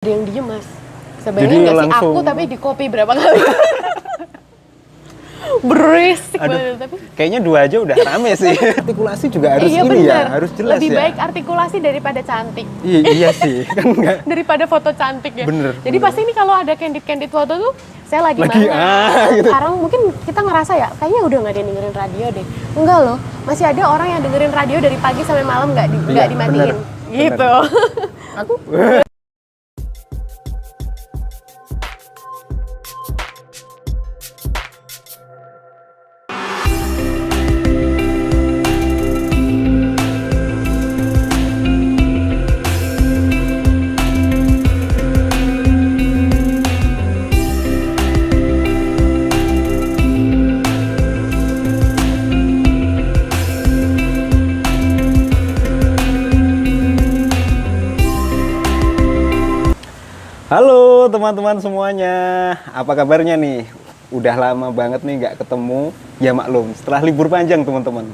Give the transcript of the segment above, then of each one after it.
Ada yang diem mas, sebenarnya nggak sih aku tapi di copy berapa kali. Berisik banget tapi kayaknya 2 aja udah rame sih. Artikulasi juga harus iya, ini bener. ya, harus jelas. Lebih ya. baik artikulasi daripada cantik. Iya sih, kan enggak. Daripada foto cantik ya. Bener. Jadi pasti ini kalau ada candid foto tuh saya lagi mana. Gitu. Sekarang mungkin kita ngerasa ya, kayaknya udah nggak ada yang dengerin radio deh. Enggak loh, masih ada orang yang dengerin radio dari pagi sampai malam nggak dimatiin. Bener. Gitu. Aku Halo teman-teman semuanya, apa kabarnya nih? Udah lama banget nih nggak ketemu, ya maklum, setelah libur panjang teman-teman.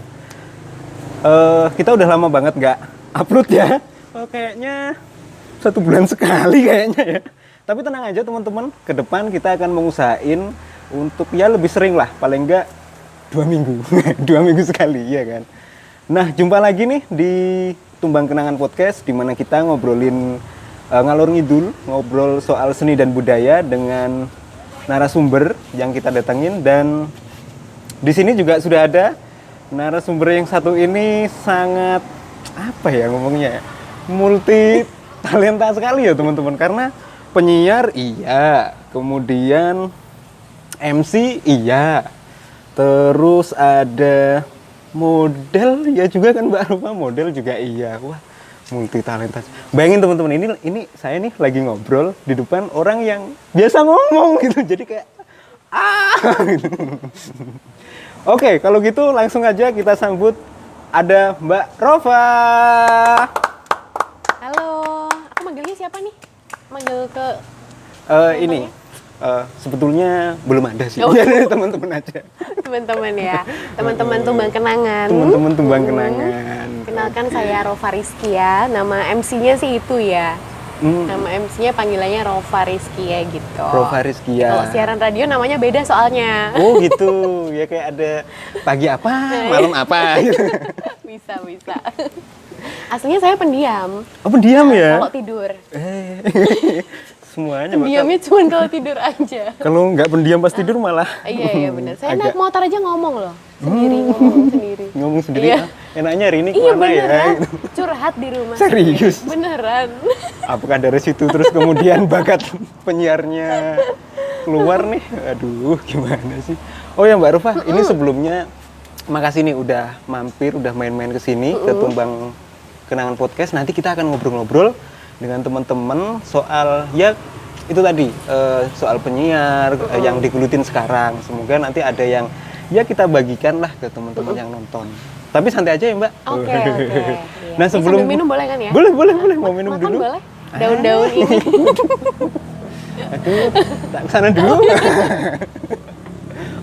Kita udah lama banget nggak upload ya, kayaknya 1 bulan sekali kayaknya ya. Tapi tenang aja teman-teman, ke depan kita akan mengusahain untuk ya lebih sering lah, paling nggak 2 minggu, 2 minggu sekali ya kan. Nah jumpa lagi nih di Tumbang Kenangan Podcast, di mana kita ngobrolin ngalor ngidul, ngobrol soal seni dan budaya dengan narasumber yang kita datengin. Dan di sini juga sudah ada narasumber yang satu ini sangat apa ya ngomongnya, multi talenta sekali ya teman-teman, karena penyiar iya, kemudian MC iya, terus ada model ya juga kan Mbak Rupa, model juga iya. Wah, multi talenta. Bayangin teman-teman, ini saya nih lagi ngobrol di depan orang yang biasa ngomong gitu. Jadi kayak gitu. Oke, kalau gitu langsung aja kita sambut ada Mbak Rova. Halo, aku manggilnya siapa nih? Manggil ke Ini sebetulnya belum ada sih. Oh. Jadi teman-teman aja. teman-teman ya, teman-teman Tumbang Kenangan. Teman-teman Tumbang Kenangan. Kenalkan saya Rova Rizky ya, nama MC-nya sih itu ya. Nama MC-nya panggilannya Rova Rizky ya gitu. Rova Rizky ya. Kalau siaran radio namanya beda soalnya. Oh gitu, ya kayak ada pagi apa, malam apa gitu. Bisa. Aslinya saya pendiam. Oh pendiam ya? Kalau tidur. Semuanya Pendiamnya cuma kalau tidur aja. kalau nggak pendiam pas tidur malah. Iya benar. Saya naik agak- motor aja ngomong loh, sendiri ngomong sendiri. Ngomong sendiri. Iya. Enaknya hari ini Iya kemana ya? beneran, Gitu. curhat di rumah. Serius? Beneran. Apakah dari situ terus kemudian bakat penyiarnya keluar nih? Aduh, gimana sih? Oh ya Mbak Rufa, ini sebelumnya makasih nih udah mampir, udah main-main ke sini ke Tumbang Kenangan Podcast. Nanti kita akan ngobrol-ngobrol dengan teman-teman soal ya itu tadi soal penyiar yang digelutin sekarang. Semoga nanti ada yang ya kita bagikan lah ke teman-teman yang nonton. Tapi santai aja ya Mbak. Oke. Iya. Nah Ini sebelum sambil minum boleh kan ya? boleh mau minum Makan dulu. boleh? Daun-daun ini. Aduh, tak kesana dulu.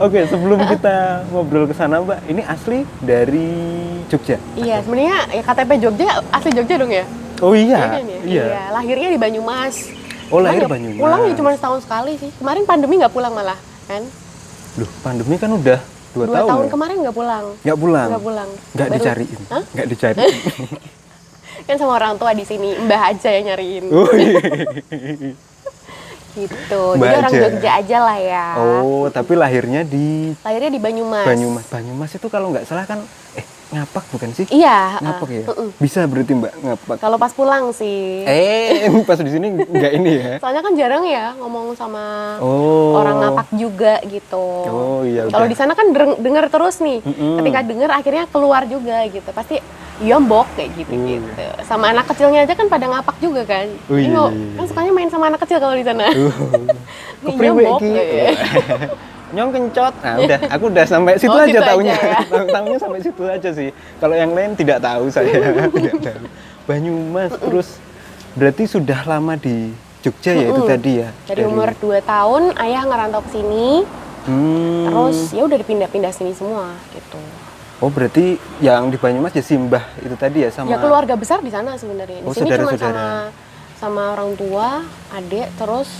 Oke, sebelum kita ngobrol ke sana Mbak, ini asli dari Jogja. Iya, sebenarnya ya KTP Jogja asli Jogja dong ya? Oh iya, kan ya? iya. Iya, lahirnya di Banyumas. Oh lahir Cuman ya Banyumas. Pulang ya cuma setahun sekali sih. Kemarin pandemi nggak pulang malah, kan? Loh, pandemi kan udah 2 2 tahun. tahun Ya? kemarin nggak pulang. Nggak pulang. Nggak pulang. Nggak Baru- dicariin. Hah? Nggak dicariin. Kan sama orang tua di sini, Mbah aja yang nyariin. Oh, iya. Gitu. Mbah Jadi orang aja. Jogja aja lah ya. Oh, tapi lahirnya di Lahirnya di Banyumas. Banyumas. Banyumas itu kalau nggak salah kan ngapak bukan sih? Iya. Ngapak ya? Bisa berarti Mbak ngapak. Kalau pas pulang sih. Pas di sini nggak ini ya? Soalnya kan jarang ya ngomong sama Oh. orang ngapak juga gitu. Oh, iya, Kalau udah. di sana kan denger terus nih. Ketika denger akhirnya keluar juga gitu. Pasti iya mbok kayak gitu gitu. Sama anak kecilnya aja kan pada ngapak juga kan. Oh, iya, Ingo, iya. kan sukanya main sama anak kecil kalau di sana. Iya Kepriwe mbok. iki. kayak. Nyong kencot. Nah, aku udah sampai situ Oh, aja situ taunya. aja ya. Taunya sampai situ aja sih. Kalau yang lain tidak tahu saya. Tidak tahu. Banyumas terus berarti sudah lama di Jogja ya itu tadi ya. Dari umur 2 tahun ayah ngerantau ke sini. Hmm. Terus ya udah dipindah-pindah sini semua gitu. Oh berarti yang di Banyumas ya Simbah itu tadi ya sama. Ya keluarga besar di sana sebenarnya. Di Oh, sini cuma saudara-saudara. sama orang tua, adik, terus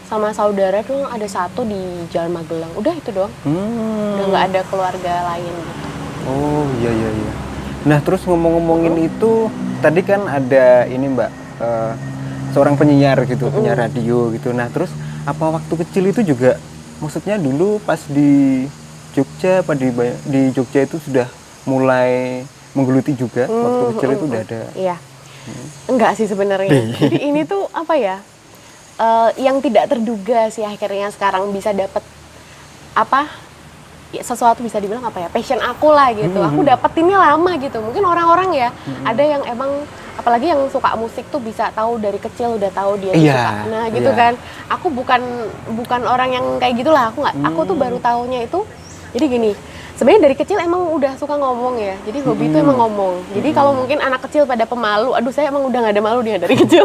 sama saudara tuh ada satu di Jalan Magelang. Udah itu doang. Udah nggak ada keluarga lain gitu. Oh iya iya iya. Nah terus ngomong-ngomongin itu tadi kan ada ini Mbak seorang penyiar gitu, penyiar radio gitu. Nah terus apa waktu kecil itu juga maksudnya dulu pas di Jogja apa di Jogja itu sudah mulai menggeluti juga waktu kecil itu udah ada. Iya. Enggak sih sebenarnya. Jadi ini tuh apa ya? Yang tidak terduga sih akhirnya sekarang bisa dapet apa? Ya, sesuatu bisa dibilang apa ya? Passion aku lah gitu. Aku dapetinnya lama gitu. Mungkin orang-orang ya ada yang emang apalagi yang suka musik tuh bisa tahu dari kecil udah tahu dia suka. Nah, gitu kan. Aku bukan orang yang kayak gitulah. Aku tuh baru taunya itu jadi gini. Sebenarnya dari kecil emang udah suka ngomong ya. Jadi hobi itu emang ngomong. Jadi kalau mungkin anak kecil pada pemalu, aduh saya emang udah gak ada malu dia dari kecil.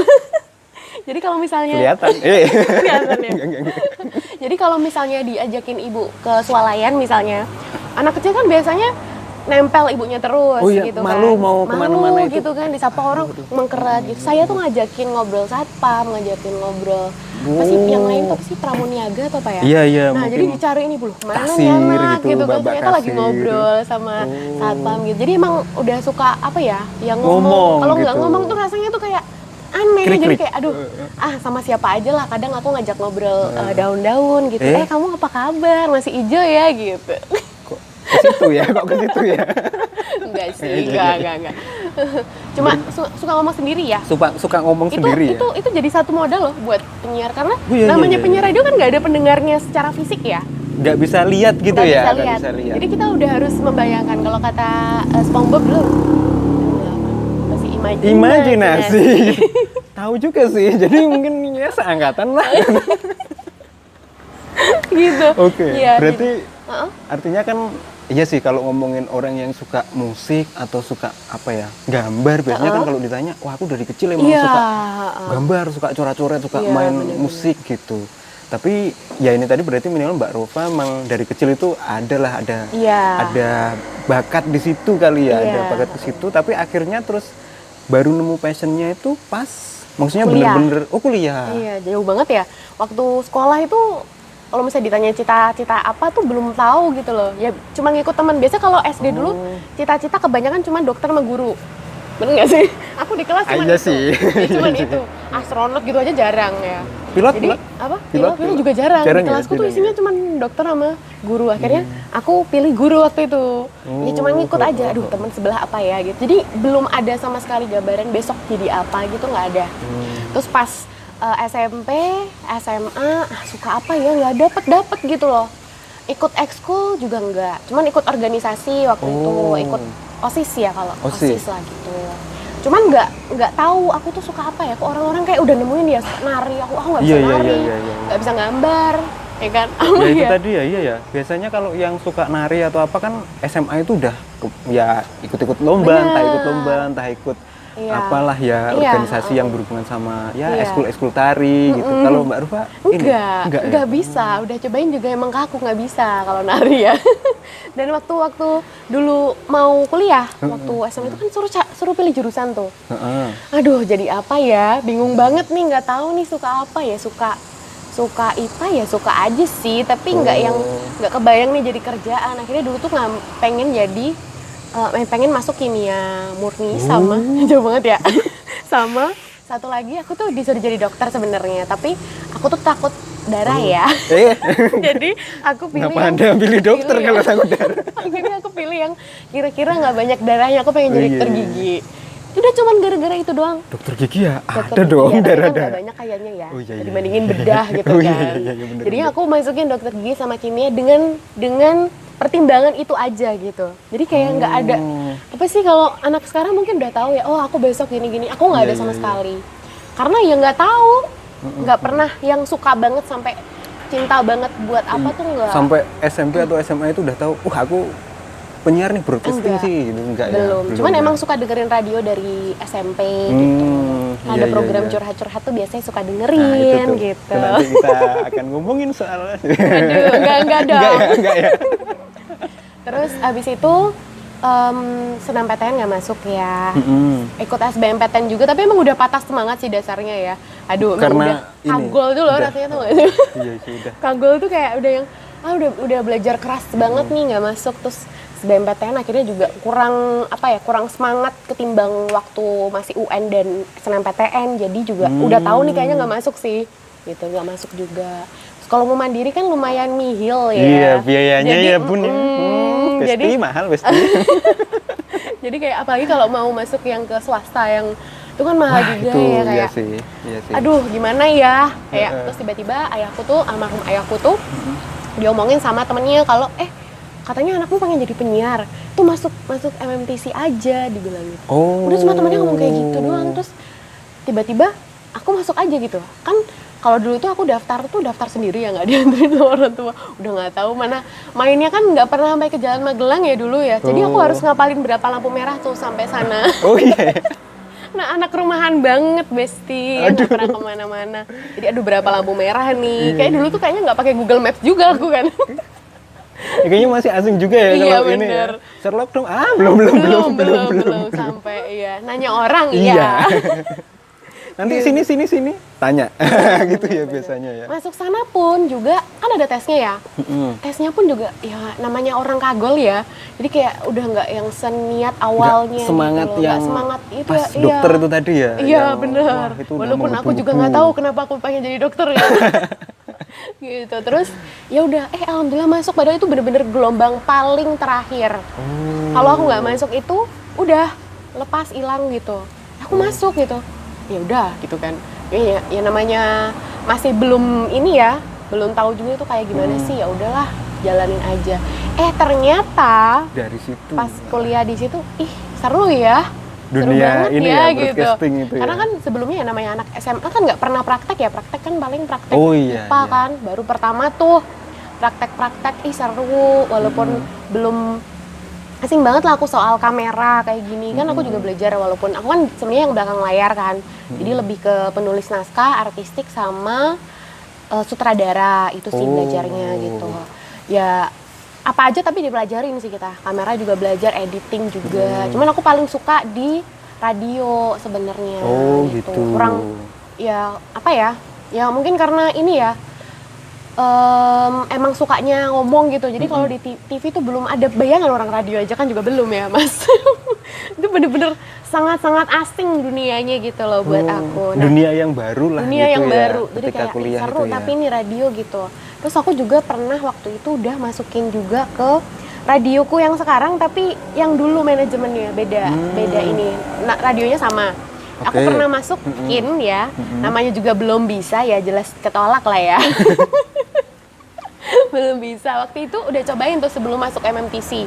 Jadi kalau misalnya Kelihatan. kelihatan ya. Jadi kalau misalnya diajakin ibu ke swalayan misalnya, anak kecil kan biasanya nempel ibunya terus gitu malu kan. mau kemana-mana itu. Gitu kan, disapa orang mengkerat gitu. Saya tuh ngajakin ngobrol satpam, ngajakin ngobrol apa sih yang lain tuh apa sih pramuniaga atau apa ya? Iya iya. Nah jadi dicari ini bulu mana kasir nih anak gitu kan, babak ternyata lagi kasir. ngobrol sama satpam gitu. Jadi emang udah suka apa ya, yang ngomong. Kalau nggak gitu. ngomong tuh rasanya tuh kayak aneh, Krik-krik. jadi kayak aduh sama siapa aja lah, kadang aku ngajak ngobrol daun-daun gitu, kamu apa kabar, masih hijau ya gitu. Kok ke situ ya, kok ke situ ya? Enggak sih, enggak. Cuma suka ngomong sendiri ya. Suka ngomong sendiri ya? Itu jadi satu modal loh buat penyiar, karena Iya, namanya iya. penyiar radio kan nggak ada pendengarnya secara fisik ya. Nggak bisa lihat gitu Nggak ya? bisa Nggak lihat. bisa lihat. Jadi kita udah harus membayangkan, kalau kata SpongeBob dulu masih Imajinasi. Tahu juga sih, jadi mungkin ya seangkatan lah. gitu. Oke, Iya, berarti jadi, artinya kan iya sih kalau ngomongin orang yang suka musik atau suka apa ya, gambar biasanya kan kalau ditanya, wah aku dari kecil emang iya, suka gambar, suka coret-coret, suka Iya, main bener-bener. musik gitu. Tapi ya ini tadi berarti minimal Mbak Rova emang dari kecil itu ada Iya. bakat di situ kali ya, ada Iya. bakat di situ. Tapi akhirnya terus baru nemu passionnya itu pas, maksudnya Kuliah. bener-bener kuliah. Iya, jauh banget ya. Waktu sekolah itu kalau misalnya ditanya cita-cita apa tuh belum tahu gitu loh. Ya cuma ngikut teman. Biasa kalau SD dulu cita-cita kebanyakan cuma dokter sama guru. Bener nggak sih? Aku di kelas cuma Iya itu. sih. Ya, cuman itu. Astronot gitu aja jarang ya. Pilot, Jadi pilot? apa? Pilot, Pilot juga jarang. Jarang Di ya, kelasku tuh jarang isinya cuma dokter sama guru. Akhirnya aku pilih guru waktu itu. Ya cuma ngikut aja. Aduh, teman sebelah apa ya gitu. Jadi belum ada sama sekali gambaran besok jadi apa gitu, nggak ada. Terus pas SMP, SMA, suka apa ya, nggak dapet gitu loh. Ikut ekskul juga nggak, cuman ikut organisasi waktu itu, ikut OSIS ya kalau OSIS lah gitu. Cuman nggak tahu aku tuh suka apa ya. Kok orang-orang kayak udah nemuin ya suka nari, aku nggak bisa nari, nggak bisa gambar, ya kan? Ya itu tadi ya, iya ya. Biasanya kalau yang suka nari atau apa kan SMA itu udah ya ikut-ikut lomba, entah ikut lomba, entah ikut apalah ya organisasi yang berhubungan sama ya ekskul tari gitu. Kalau Mbak Rufa enggak bisa. Udah cobain juga emang kaku, nggak bisa kalau nari ya. Dan waktu dulu mau kuliah, waktu SMA itu kan suruh pilih jurusan tuh. Aduh, jadi apa ya? Bingung banget nih, nggak tahu nih suka apa ya. Suka IPA ya suka aja sih, tapi nggak kebayang nih jadi kerjaan. Akhirnya dulu tuh pengen masuk kimia murni sama jauh banget ya. Sama satu lagi aku tuh disuruh jadi dokter sebenarnya, tapi aku tuh takut darah ya. Jadi aku pilih Kenapa Anda pilih dokter kalau takut darah? Akhirnya aku pilih yang kira-kira nggak banyak darahnya. Aku pengen jadi dokter gigi. Udah cuman gara-gara itu doang. Dokter gigi ya Dokter ada gigi dong ya, tapi darah kan nggak banyak kayaknya ya. Dibandingin bedah gitu kan. Bener, Jadi aku masukin dokter gigi sama kimia dengan pertimbangan itu aja gitu. Jadi kayak nggak ada apa sih, kalau anak sekarang mungkin udah tahu ya, oh aku besok gini-gini. Aku nggak ada sama sekali. Karena ya nggak tahu, nggak pernah yang suka banget sampai cinta banget buat apa tuh nggak. Sampai SMP atau SMA itu udah tahu, aku penyiar nih, broadcasting Enggak. sih gitu. Enggak Belum. ya? Cuman ya. emang suka dengerin radio dari SMP gitu. Ada iya, program iya. curhat-curhat tuh biasanya suka Nah, dengerin itu tuh. gitu. Nanti kita akan ngomongin soal Aduh, enggak dong. enggak ya. Terus abis itu SNMPTN nggak masuk ya. Mm-mm. Ikut SBMPTN juga, tapi emang udah patah semangat sih dasarnya ya. Aduh, emang Karena udah ini, kagol tuh loh udah- rasanya tuh nggak sih? Iya sih udah. Kagol tuh kayak udah yang udah belajar keras banget nih nggak masuk, terus SBMPTN akhirnya juga kurang semangat ketimbang waktu masih UN dan SNMPTN, jadi juga udah tahu nih kayaknya nggak masuk sih, gitu nggak masuk juga. Terus kalau mau mandiri kan lumayan nihil ya. Iya, biayanya Jadi, ya Bun ya. Besti jadi mahal, Besti. jadi kayak apalagi kalau mau masuk yang ke swasta yang itu kan mahal juga Itu ya iya kayak. sih, iya sih. Aduh gimana ya, kayak terus tiba-tiba almarhum ayahku tuh diomongin sama temennya kalau katanya anakmu pengen jadi penyiar, tuh masuk MMTC aja dibilang gitu. Oh. Udah cuma temennya ngomong kayak gitu doang, terus tiba-tiba aku masuk aja gitu kan. Kalau dulu tuh aku daftar sendiri ya, nggak dianterin sama orang tua. Udah nggak tahu mana mainnya, kan nggak pernah sampai ke Jalan Magelang ya dulu ya, jadi aku harus ngapalin berapa lampu merah tuh sampai sana. Oh iya. Nah, anak rumahan banget, Besti, nggak pernah kemana-mana. Jadi aduh berapa lampu merah nih. Kayak dulu tuh kayaknya nggak pakai Google Maps juga aku kan. Ya, kayaknya masih asing juga ya Iya, kalau ini ya. bener. Sherlock dong. belum sampai iya. Nanya orang iya. Nanti sini tanya. Gitu ya biasanya ya. Masuk sana pun juga kan ada tesnya ya. Tesnya pun juga ya namanya orang kagol ya. Jadi kayak udah nggak yang seniat awalnya. Nggak semangat gitu loh. yang Nggak semangat itu pas ya. dokter itu tadi ya. Iya Yang, bener. wah, itu udah Walaupun aku juga menggebu-gebu. nggak tahu kenapa aku pengen jadi dokter ya. Gitu. Terus ya udah alhamdulillah masuk, padahal itu bener-bener gelombang paling terakhir. Kalau aku nggak masuk itu udah lepas hilang gitu. Aku masuk gitu. Ya udah gitu kan. Ya namanya masih belum ini ya, belum tahu juga itu kayak gimana sih, ya udahlah jalanin aja. Ternyata Dari situ. pas kuliah di situ seru ya. Seru Dunia banget ini ya, ya, gitu. broadcasting itu ya. Karena kan sebelumnya ya namanya anak SMA kan nggak pernah praktek ya, praktek kan paling praktek Oh iya, IPA iya. kan. Baru pertama tuh praktek seru, walaupun belum asing banget lah aku soal kamera kayak gini. Kan aku juga belajar, walaupun aku kan sebenarnya yang belakang layar kan. Jadi lebih ke penulis naskah, artistik sama sutradara itu sih belajarnya gitu. Ya apa aja tapi dipelajarin sih kita. Kamera juga belajar, editing juga. Cuman aku paling suka di radio sebenarnya. Oh gitu. Kurang ya apa ya? Ya mungkin karena ini ya. Emang sukanya ngomong gitu. Jadi kalau di TV tuh belum ada bayangan, orang radio aja kan juga belum ya, Mas. Itu bener-bener sangat-sangat asing dunianya gitu loh buat aku. Nah, Dunia yang baru lah dunia gitu yang ya, baru, jadi ketika kayak kuliah seru itu ya. tapi ini radio gitu. Terus aku juga pernah waktu itu udah masukin juga ke radioku yang sekarang, tapi yang dulu manajemennya beda ini. Nah, radionya sama. Aku Oke. pernah masukin ya, namanya juga belum bisa ya, jelas ketolak lah ya. Belum bisa. Waktu itu udah cobain tuh sebelum masuk MMTC.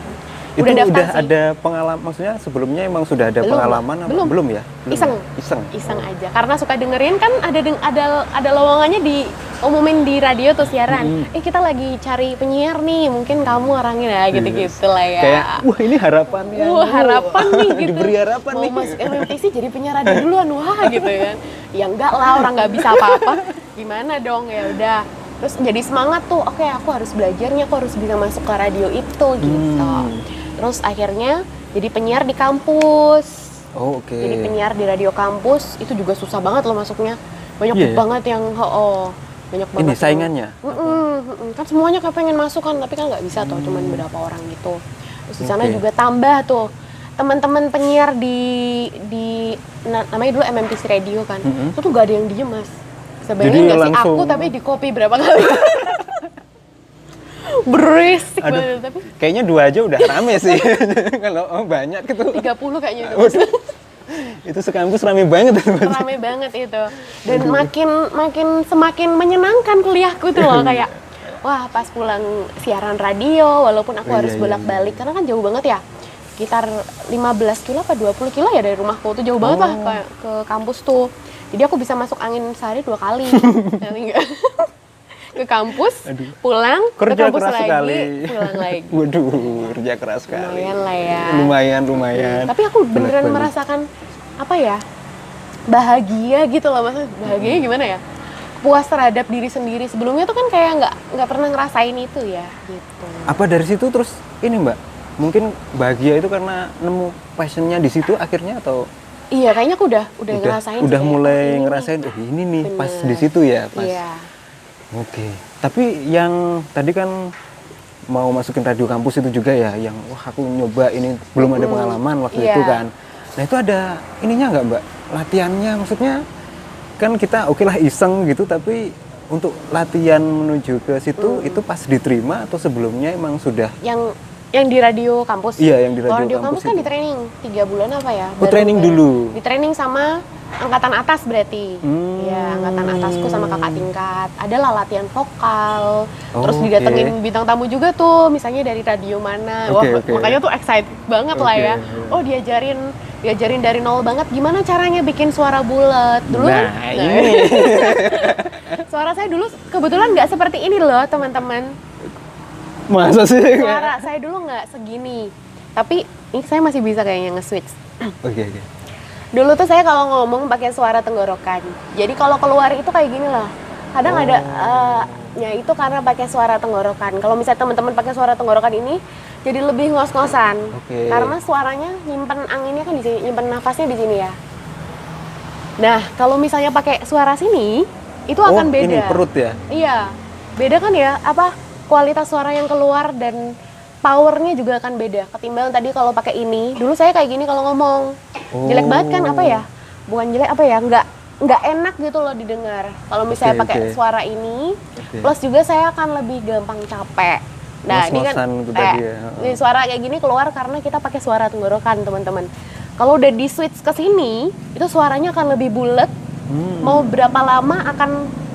Itu Udah daftar udah sih. ada pengalaman, maksudnya sebelumnya emang sudah ada Belum, pengalaman apa? belum. Belum ya? Belum Iseng. ya? Iseng aja, karena suka dengerin kan ada lowongannya diumumin di radio tuh siaran. Kita lagi cari penyiar nih, mungkin kamu orangnya ya, gitu-gitu lah ya. Kayak, wah ini harapan yang Harapan nih gitu. diberi harapan mau nih. masuk MMTC jadi penyiar radio duluan, wah gitu kan. Ya enggak lah, orang nggak bisa apa-apa. Gimana dong, ya udah. Terus jadi semangat tuh, oke aku harus belajarnya, aku harus bisa masuk ke radio itu gitu. Terus akhirnya jadi penyiar di kampus. Oh, oke. Jadi penyiar di radio kampus itu juga susah banget loh masuknya. Banyak Iya ya? banget yang banyak banget. Ini yang- saingannya. Kan semuanya kayak pengen masuk kan, tapi kan nggak bisa tuh, cuman beberapa orang gitu. Terus di sana Oke. juga tambah tuh teman-teman penyiar namanya dulu MMTC Radio kan. Itu tuh gak ada yang diem, Mas. Sebenarnya Jadi nggak sih langsung- aku, tapi di copy berapa kali. Berisik banget, tapi Kayaknya 2 aja udah rame sih. Kalau banyak gitu. 30 kayaknya itu. Waduh. Itu sekampus rame banget. Rame banget itu, dan semakin menyenangkan kuliahku tuh loh, kayak wah pas pulang siaran radio, walaupun aku Oh, harus iya, bolak-balik karena kan jauh banget ya, sekitar 15 kilo apa 20 kilo ya dari rumahku tuh, jauh banget lah ke kampus tuh. Jadi aku bisa masuk angin sehari 2 kali. Kali enggak. Ke kampus, pulang, ke Kerja kampus keras lagi, sekali. pulang lagi. Waduh, kerja keras sekali. Lumayan lah ya. Lumayan. Tapi aku beneran Bener-bener. merasakan apa ya, bahagia gitu loh, maksudnya bahagianya gimana ya, puas terhadap diri sendiri. Sebelumnya tuh kan kayak nggak pernah ngerasain itu ya gitu. Apa dari situ terus ini Mbak, mungkin bahagia itu karena nemu passionnya di situ akhirnya atau Iya, kayaknya aku udah ngerasain sih udah kayak, mulai oh, ini ngerasain oh ini nih bener. pas di situ ya pas. Iya. Oke. Tapi yang tadi kan mau masukin radio kampus itu juga ya, yang wah aku nyoba ini belum ada pengalaman waktu Iya. itu kan. Nah itu ada ininya nggak Mbak? Latihannya maksudnya kan kita oke lah iseng gitu, tapi untuk latihan menuju ke situ itu pas diterima atau sebelumnya emang sudah? Yang di radio kampus. Iya, yang di Kalau radio radio kampus kampus kan itu. di training 3 bulan apa ya? Oh, training dulu. Di training sama angkatan atas berarti. Iya, angkatan atasku sama kakak tingkat. Adalah latihan vokal. Terus Oke. didatengin bintang tamu juga tuh, misalnya dari radio mana. Oke, Wah, oke. makanya tuh excited banget lah Oke, ya. iya. Oh, diajarin dari nol banget gimana caranya bikin suara bulat. Dulu kan Nah, ini. suara saya dulu kebetulan nggak seperti ini loh, teman-teman. Masa sih? Suara saya dulu nggak segini, tapi ini saya masih bisa kayaknya nge-switch. Oke, oke. Dulu tuh saya kalau ngomong pakai suara tenggorokan, jadi kalau keluar itu kayak gini loh. Kadang ada, ya itu karena pakai suara tenggorokan. Kalau misalnya teman-teman pakai suara tenggorokan ini, jadi lebih ngos-ngosan. Oke. Karena suaranya nyimpen anginnya kan di sini, nyimpen nafasnya di sini ya. Nah, kalau misalnya pakai suara sini, itu akan beda. Ini perut ya? Iya, beda kan ya, kualitas suara yang keluar dan powernya juga akan beda. Ketimbang tadi kalau pakai ini, dulu saya kayak gini kalau ngomong. Jelek banget kan bukan jelek nggak enak gitu loh didengar. Kalau misalnya Oke, pakai oke. suara ini, Oke. plus juga saya akan lebih gampang capek. Nah, ini kan Ngos-ngosan gitu tadi ya. ini suara kayak gini keluar karena kita pakai suara tenggorokan, teman-teman. Kalau udah di switch ke sini, itu suaranya akan lebih bulat. Mau berapa lama akan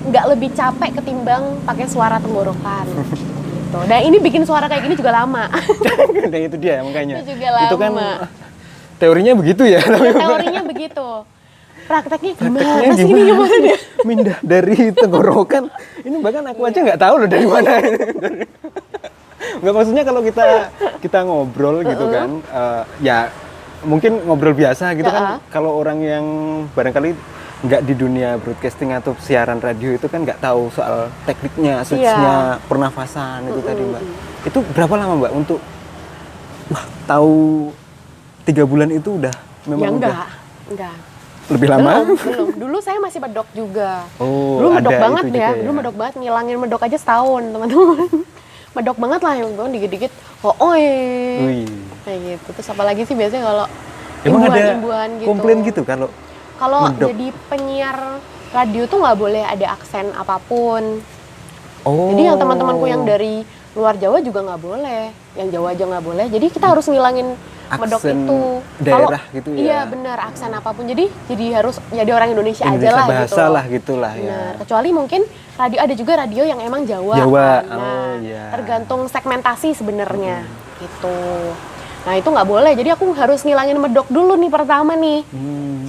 nggak lebih capek ketimbang pakai suara tenggorokan. Gitu. Dan ini bikin suara kayak gini juga lama. Nah, itu dia makanya. Itu juga lama. Itu kan teorinya begitu ya. Ya, teorinya begitu. Prakteknya gimana Prakteknya sih ini gimana dia? Mindah dari tenggorokan. Ini bahkan aku aja nggak tahu loh dari mana. Nggak, maksudnya kalau kita ngobrol gitu kan, ya mungkin ngobrol biasa gitu kan. Kalau orang yang barangkali nggak di dunia broadcasting atau siaran radio itu kan nggak tahu soal tekniknya, switchnya, pernafasan itu tadi Mbak. Itu berapa lama Mbak untuk tahu 3 bulan itu udah memang Ya udah enggak. lebih lama? Belum. Dulu saya masih medok juga. Oh, Dulu medok ada banget itu ya. juga Dulu medok banget, ngilangin medok aja setahun, teman-teman. Medok banget lah yang dikit-dikit. Wih. Kayak gitu. Terus apalagi sih biasanya kalau Emang ada imbuhan gitu. komplain gitu Kalau medok? jadi penyiar radio tuh nggak boleh ada aksen apapun. Oh. Jadi yang teman-temanku yang dari luar Jawa juga nggak boleh, yang Jawa aja nggak boleh. Jadi kita harus ngilangin medok Aksen itu. daerah gitu ya? Iya benar, aksen apapun. Jadi harus jadi orang Indonesia aja Indonesia lah bahasa gitu. lah gitulah ya. Benar. Kecuali mungkin radio ada juga radio yang emang Jawa. Jawa, kan. Nah, oh iya. tergantung segmentasi sebenarnya gitu. Nah itu nggak boleh. Jadi aku harus ngilangin medok dulu nih pertama nih.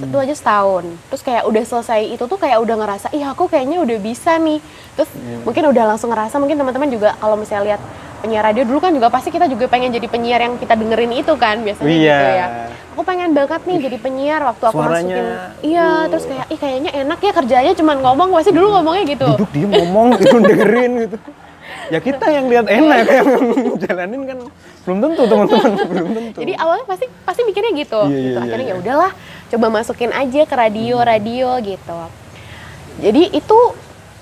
Itu aja setahun. Terus kayak udah selesai itu tuh kayak udah ngerasa, ih aku kayaknya udah bisa nih. Terus mungkin udah langsung ngerasa, mungkin teman-teman juga kalau misalnya lihat penyiar radio dulu kan juga pasti kita juga pengen jadi penyiar yang kita dengerin itu kan biasanya Iya. gitu ya. Aku pengen banget nih jadi penyiar waktu aku Suaranya, masukin. Iya, terus kayak ih kayaknya enak ya kerjanya cuman ngomong, pasti dulu ngomongnya gitu. Duduk diem ngomong gitu dengerin gitu. Ya kita yang lihat enak yang jalanin kan belum tentu teman-teman, belum tentu. Jadi awalnya pasti mikirnya gitu. Iya, gitu. iya, Akhirnya iya. ya udahlah, coba masukin aja ke radio gitu. Jadi itu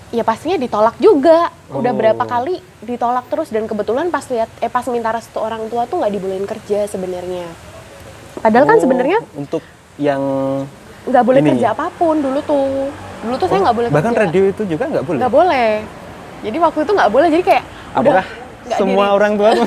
ya pastinya ditolak juga. Udah berapa kali ditolak terus dan kebetulan pas minta restu orang tua tuh nggak dibolehin kerja sebenarnya. Padahal kan sebenarnya untuk yang nggak boleh ini. kerja apapun dulu tuh. Dulu tuh saya nggak boleh bahkan kerja. radio itu juga nggak boleh. Nggak boleh. Jadi waktu itu nggak boleh. Jadi kayak udah Apakah nggak semua diri- orang tua tuh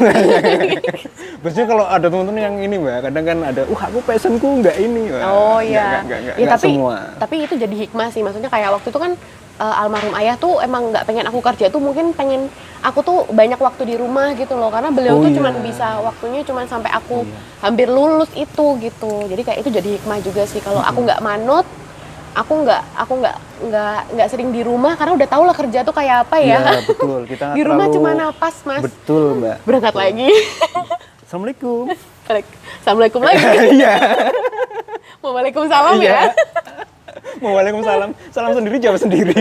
maksudnya kalau ada teman-teman yang ini Mbak, kadang kan ada aku passionku nggak ini Mbak. Oh iya. Nggak Ya, tapi semua. tapi itu jadi hikmah sih. Maksudnya kayak waktu itu kan almarhum ayah tuh emang nggak pengen aku kerja tuh, mungkin pengen aku tuh banyak waktu di rumah gitu loh. Karena beliau Oh tuh iya. cuman bisa waktunya cuman sampai aku hampir lulus itu gitu. Jadi kayak itu jadi hikmah juga sih. Kalau aku nggak manut, aku nggak sering di rumah karena udah tau lah kerja tuh kayak apa ya. Iya, betul. Kita Di rumah terlalu- cuma napas, Mas. Betul Mbak. Berangkat lagi. Assalamualaikum. Assalamualaikum lagi. Iya. Waalaikumsalam Iya. ya. Mau waalaikumsalam. Salam sendiri jawab sendiri.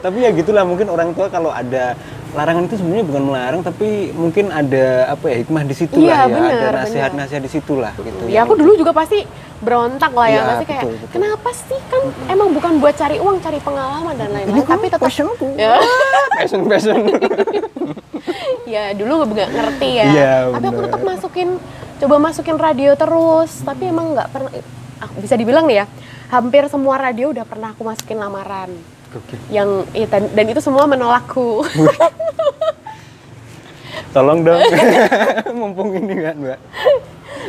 Tapi ya gitulah, mungkin orang tua kalau ada larangan itu sebenarnya bukan melarang, tapi mungkin ada apa ya, hikmah di situ Iya, lah ya, bener, ada bener. nasihat-nasihat di situ lah gitu. Ya aku dulu juga pasti berontak lah ya, Iya, pasti kayak betul, betul. kenapa sih kan emang bukan buat cari uang, cari pengalaman dan Ini lain-lain, kan tapi tetap passionku. ya, Passion. ya dulu nggak ngerti ya. Iya, Tapi aku bener. tetap coba masukin radio terus, tapi emang nggak pernah. Bisa dibilang nih ya, hampir semua radio udah pernah aku masukin lamaran. Oke. Dan itu semua menolakku. Tolong dong. Mumpung ini kan, Mbak.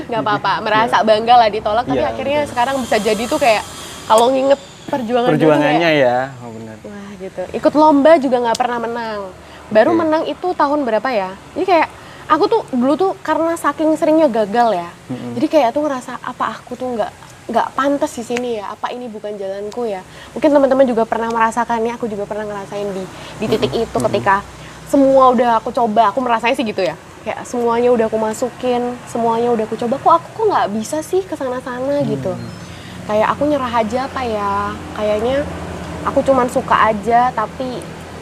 Nggak apa-apa, merasa bangga lah ditolak, tapi Iya, akhirnya sekarang bisa jadi tuh kayak kalau nginget perjuangan dulu tuh Perjuangannya kayak, ya, oh benar. wah gitu. Ikut lomba juga nggak pernah menang. Baru Oke. menang itu tahun berapa ya? Jadi kayak aku tuh dulu tuh karena saking seringnya gagal ya. Jadi kayak tuh ngerasa apa aku tuh nggak pantas di sini ya. Apa ini bukan jalanku ya? Mungkin teman-teman juga pernah merasakannya. Aku juga pernah ngerasain di titik itu ketika semua udah aku coba. Aku merasanya sih gitu ya. Kayak semuanya udah aku masukin, semuanya udah aku coba. Kok nggak bisa sih kesana-sana gitu? Kayak aku nyerah aja apa ya? Kayaknya aku cuman suka aja tapi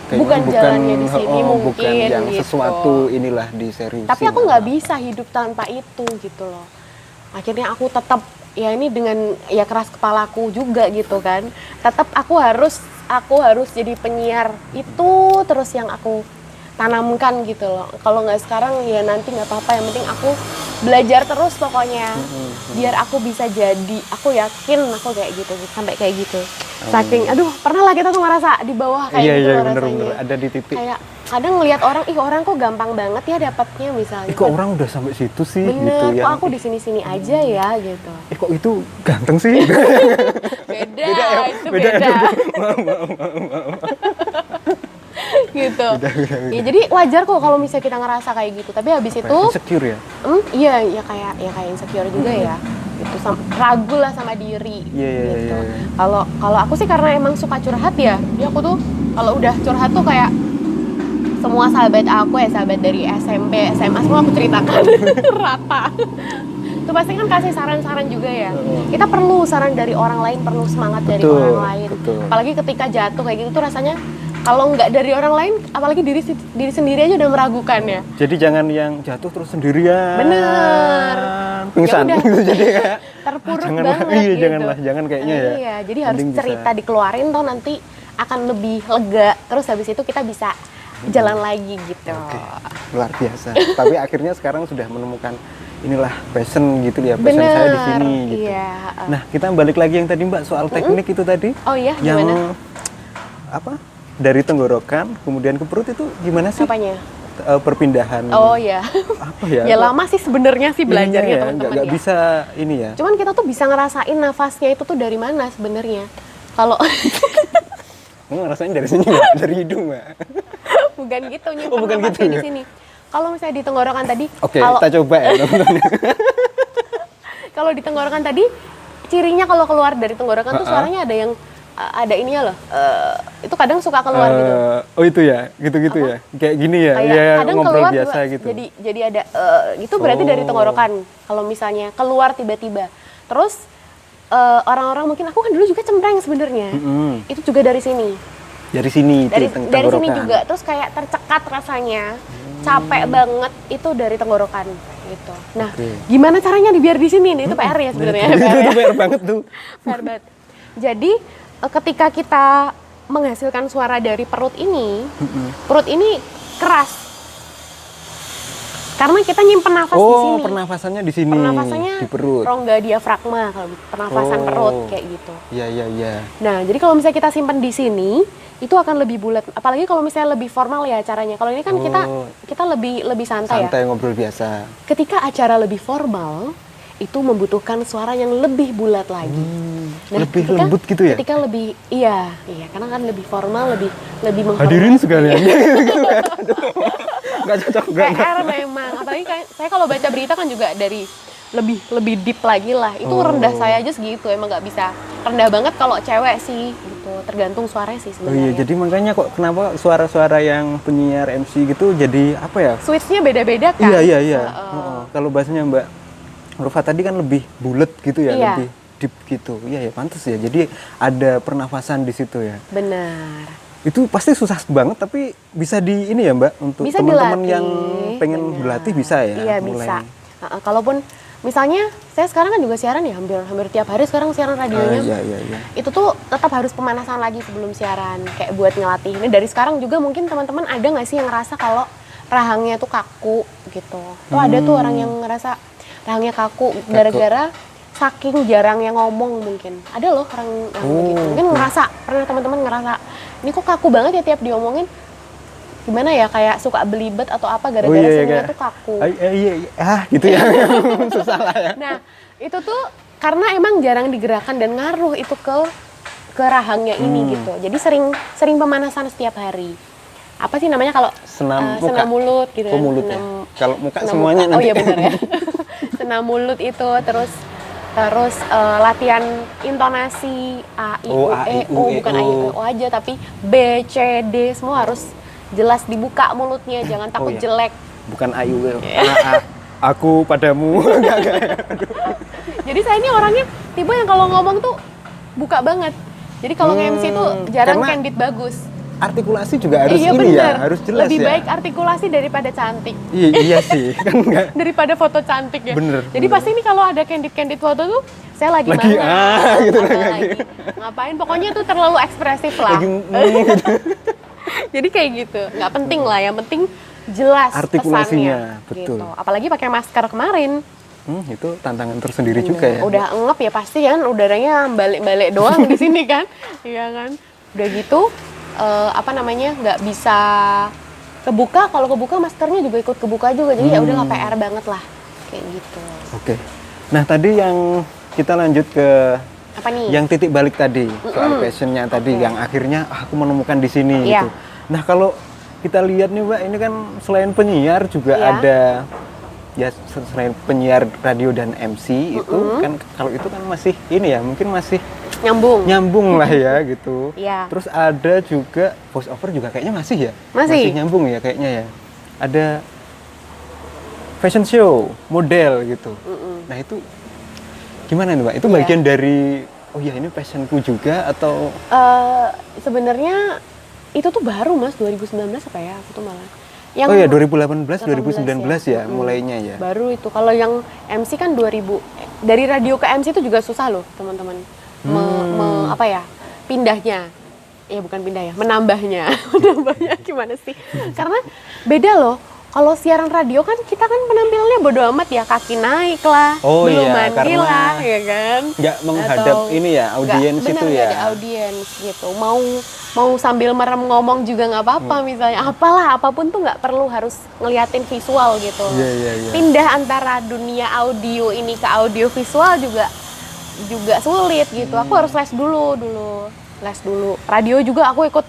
Kayaknya bukan jalannya di sini mungkin bukan yang gitu. sesuatu inilah diseriusin. Tapi aku nggak bisa hidup tanpa itu gitu loh. Akhirnya aku tetap ya ini dengan ya keras kepalaku juga gitu kan. Tetap aku harus jadi penyiar itu terus yang aku tanamkan gitu loh. Kalau nggak sekarang ya nanti nggak apa-apa. Yang penting aku belajar terus pokoknya. Biar aku bisa jadi. Aku yakin aku kayak gitu sampai kayak gitu. Saking aduh pernah lah kita tuh ngerasa di bawah kayak Iya, gitu iya, loh bener-bener rasanya. ada di titik. Kayak kadang ngelihat orang, orang kok gampang banget ya dapatnya misalnya. Kok orang udah sampai situ sih Bener, gitu ya. kok aku di sini-sini aja ya gitu. Kok itu ganteng sih? Beda, ya, itu beda, beda. Gitu. Ya jadi wajar kok kalau misalnya kita ngerasa kayak gitu. Tapi habis itu, Insecure ya? iya ya kayak insecure juga ya. Gitu, ragu lah sama diri. Iya, iya, gitu. iya, iya. Kalau aku sih karena emang suka curhat ya. Jadi aku tuh kalau udah curhat tuh kayak semua sahabat aku ya, sahabat dari SMP, SMA semua aku ceritakan rata. Itu pasti kan kasih saran-saran juga ya. Kita perlu saran dari orang lain, perlu semangat dari Betul, orang lain. betul. Apalagi ketika jatuh kayak gitu tuh rasanya kalau nggak dari orang lain, apalagi diri sendiri aja udah meragukan ya. Jadi jangan yang jatuh terus sendirian. Bener. Pingsan. Ya udah. Gitu jadi kayak Terpuruk janganlah, banget iya, gitu. jangan kayaknya ya. Iya, jadi harus Mending bisa. cerita dikeluarin toh nanti akan lebih lega. Terus habis itu kita bisa jalan lagi gitu. Oke, luar biasa. Tapi akhirnya sekarang sudah menemukan inilah passion gitu ya, passion Bener, saya di sini gitu. iya. Nah, kita balik lagi yang tadi Mbak soal teknik itu tadi. Oh iya, Yang gimana? apa? Dari tenggorokan kemudian ke perut itu gimana sih? Apanya? Perpindahan. Oh iya. Apa ya? Ya lama sih sebenarnya sih belajarnya Ininya ya, teman-teman nggak ya. bisa ini ya. Cuman kita tuh bisa ngerasain nafasnya itu tuh dari mana sebenarnya. Kalau Kamu ngerasain dari sini Mbak? Dari hidung Mbak? bukan gitu nyimpen Oh, bukan nafasnya gitu di ya? sini. Kalau misalnya di tenggorokan tadi, Oke, kalau kita coba ya teman-teman. kalau di tenggorokan tadi cirinya kalau keluar dari tenggorokan tuh suaranya ada yang ada ininya loh. Itu kadang suka keluar gitu. Oh itu ya, gitu-gitu ya. Kayak gini ya, Kayak ya kadang ngobrol keluar biasa juga gitu. jadi ada itu berarti dari Oh. tenggorokan. Kalau misalnya keluar tiba-tiba. Terus orang-orang mungkin aku kan dulu juga cempreng sebenarnya. Mm-mm. Itu juga dari sini. Dari sini itu Dari tenggorokan. sini juga. Terus kayak tercekat rasanya. Capek banget itu dari tenggorokan gitu. Nah, Oke. gimana caranya biar di sini nih? Itu PR ya sebenarnya. Itu PR banget tuh. PR banget. Jadi ketika kita menghasilkan suara dari perut ini keras. Karena kita nyimpen nafas di sini. Oh, pernafasannya di sini. Pernafasannya Di perut. rongga diafragma, kalau pernafasan Oh. perut kayak gitu. Iya, iya, iya. Nah, jadi kalau misalnya kita simpen di sini, itu akan lebih bulat. Apalagi kalau misalnya lebih formal ya acaranya. Kalau ini kan kita lebih santai ya. Santai ngobrol biasa. Ketika acara lebih formal, itu membutuhkan suara yang lebih bulat lagi. Lebih lembut gitu ya? Ketika lebih iya, karena kan lebih formal, lebih menghormati. Hadirin sekalian. Enggak cocok enggak. PR memang. Apalagi kayak saya kalau baca berita kan juga dari lebih deep lagi lah. Itu Oh. rendah saya aja segitu. Emang nggak bisa rendah banget kalau cewek sih gitu. Tergantung suaranya sih Oh sebenarnya. iya, jadi makanya kok kenapa suara-suara yang penyiar MC gitu jadi apa ya? Switch-nya beda-beda kan? Iya. Heeh. Heeh. Kalau bahasanya Mbak Rufa tadi kan lebih bulat gitu ya, Iya. lebih deep gitu. Iya ya, pantas ya. Jadi ada pernafasan di situ ya. Benar. Itu pasti susah banget, tapi bisa di ini ya Mbak, untuk Bisa teman-teman dilatih, yang pengen benar. berlatih bisa ya? Iya bisa. Kalaupun misalnya saya sekarang kan juga siaran ya, hampir tiap hari sekarang siaran radionya. Iya. Itu tuh tetap harus pemanasan lagi sebelum siaran, kayak buat ngelatih. Ini dari sekarang juga mungkin teman-teman ada nggak sih yang ngerasa kalau rahangnya tuh kaku gitu? Tuh ada tuh orang yang ngerasa rahangnya kaku gara-gara saking jarangnya ngomong mungkin. Ada loh orang yang begitu. Mungkin ngerasa, pernah teman-teman ngerasa, ini kok kaku banget ya tiap diomongin. Gimana ya, kayak suka belibet atau apa gara-gara sininya tuh kaku. Iya, gitu ya. Susah lah ya. Nah, itu tuh karena emang jarang digerakkan dan ngaruh itu ke rahangnya ini gitu. Jadi sering pemanasan setiap hari. Apa sih namanya kalau Senam senam mulut gitu Oh, kan? mulut ya. Kalau muka senam semuanya muka. nanti. Oh iya benar ya. Senam mulut itu terus latihan intonasi A I U E O, bukan A I U E O aja tapi B C D semua harus jelas dibuka mulutnya, jangan takut jelek. Bukan ayu, aku padamu. Enggak. Jadi saya ini orangnya tipe yang kalau ngomong tuh buka banget. Jadi kalau nge-MC tuh jarang karena candid bagus. Artikulasi juga harus Iya, ini bener. ya, harus jelas Lebih ya. baik artikulasi daripada cantik. Iya sih, kan enggak. Daripada foto cantik ya. Bener, Jadi bener. pasti nih kalau ada candid foto tuh saya lagi Lagi, mana, gitu atau lagi. ngapain, pokoknya tuh terlalu ekspresif lah. Lagi gitu. Jadi kayak gitu, nggak penting lah, yang penting jelas Artikulasinya, pesannya, betul. gitu. Apalagi pakai masker kemarin. Itu tantangan tersendiri juga ya. Udah ngep ya pasti kan, udaranya balik-balik doang di sini kan, iya kan. Udah gitu, nggak bisa kebuka. Kalau kebuka maskernya juga ikut kebuka juga, jadi ya udahlah PR banget lah, kayak gitu. Oke. Nah tadi yang kita lanjut ke Apa nih? yang titik balik tadi soal passionnya tadi, yang akhirnya aku menemukan di sini Iya. gitu. Nah kalau kita lihat nih Mbak, ini kan selain penyiar juga Iya. ada ya, selain penyiar radio dan MC itu kan, kalau itu kan masih ini ya, mungkin masih nyambung lah ya gitu. Iya. Terus ada juga voice over juga kayaknya masih ya, Masih. nyambung ya kayaknya ya. Ada fashion show, model gitu. Nah itu gimana nih Mbak? Itu Iya. bagian dari oh ya ini passionku juga atau Sebenarnya itu tuh baru Mas, 2019 apa ya, aku tuh malah. oh ya 2018 2019 ya, ya. mulainya ya. Baru itu. Kalau yang MC kan 2000, dari radio ke MC itu juga susah loh teman-teman. Pindahnya. Ya bukan pindah ya, menambahnya. Menambahnya gimana sih? Karena beda loh. Kalau siaran radio kan kita kan penampilannya bodo amat ya, kaki naik lah, Oh belum iya, mandi karena lah, ya kan? nggak menghadap ini ya, audiens itu nggak ya. ada audiens gitu. Mau sambil merem ngomong juga nggak apa-apa misalnya. Apapun tuh nggak perlu harus ngeliatin visual gitu. Iya. Pindah antara dunia audio ini ke audio visual juga sulit gitu. Aku harus les dulu. Radio juga aku ikut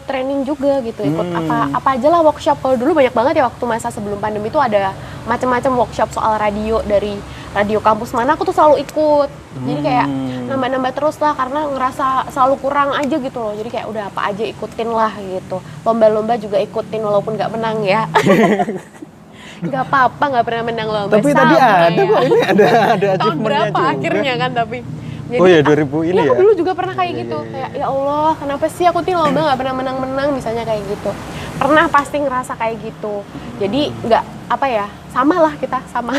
training juga gitu, ikut apa aja lah workshop. Kalau dulu banyak banget ya waktu masa sebelum pandemi itu ada macam-macam workshop soal radio, dari radio kampus mana aku tuh selalu ikut. Jadi kayak nambah-nambah terus lah karena ngerasa selalu kurang aja gitu loh. Jadi kayak udah apa aja ikutin lah gitu. Lomba-lomba juga ikutin walaupun nggak menang ya. Nggak apa-apa, nggak pernah menang lomba. Tapi tadi ada ya. kok, ini ada Tahun achievementnya berapa juga. akhirnya kan tapi. Jadi, Oh ya 2000 ini iya, ya. aku dulu juga pernah kayak gitu. Kayak ya Allah, kenapa sih aku tuh lomba nggak pernah menang-menang misalnya kayak gitu. Pernah pasti ngerasa kayak gitu. Jadi nggak sama lah kita sama.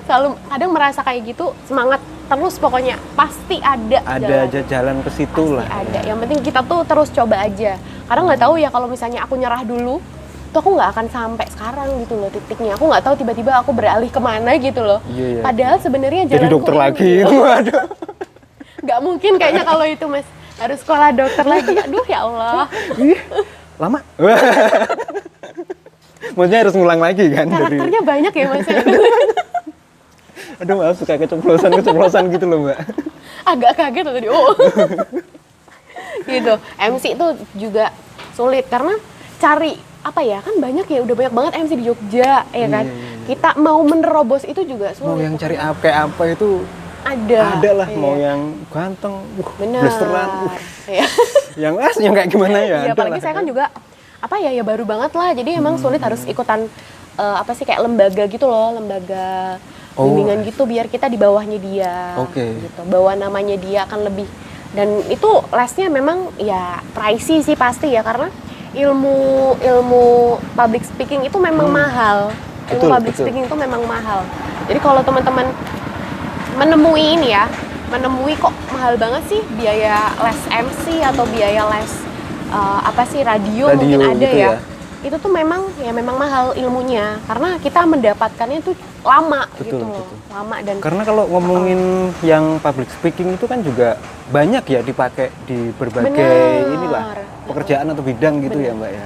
Selalu kadang merasa kayak gitu, semangat terus pokoknya. Pasti ada aja jalan ke situ pasti lah. ada. Yang penting kita tuh terus coba aja. Karena nggak tahu ya kalau misalnya aku nyerah dulu, tuh aku nggak akan sampai sekarang gitu loh titiknya. Aku nggak tahu tiba-tiba aku beralih kemana gitu loh. Iya. Padahal sebenarnya Jadi jalanku dokter ini. lagi. Waduh. Nggak mungkin kayaknya kalau itu Mas, harus sekolah dokter lagi. Aduh ya Allah. Lama. Maksudnya harus ngulang lagi kan Karakternya banyak ya Mas. Aduh maaf, suka keceplosan gitu loh Mbak. Agak kaget tadi. Oh. Gitu. MC itu juga sulit karena cari kan banyak ya, udah banyak banget MC di Jogja ya kan. Kita mau menerobos itu juga sulit. Mau yang cari kayak apa itu ada lah, mau yang ganteng, bener. blasteran, Ya. yang kayak gimana ya. Iya, apalagi saya kan juga ya baru banget lah. Jadi emang sulit harus ikutan kayak lembaga gitu loh, lembaga bimbingan gitu biar kita di bawahnya dia. Oke. Gitu. Bawa namanya dia akan lebih Dan itu lesnya memang ya pricey sih pasti ya, karena ilmu public speaking itu memang mahal. Ilmu Betul, public betul. speaking itu memang mahal. Jadi kalau teman-teman menemui kok mahal banget sih biaya les MC atau biaya les apa sih radio mungkin ada gitu ya. Itu tuh memang mahal ilmunya, karena kita mendapatkannya tuh lama Betul, gitu loh. betul. Lama dan Karena kalau ngomongin yang public speaking itu kan juga banyak ya dipakai di berbagai Benar. inilah pekerjaan atau bidang gitu ya Mbak ya.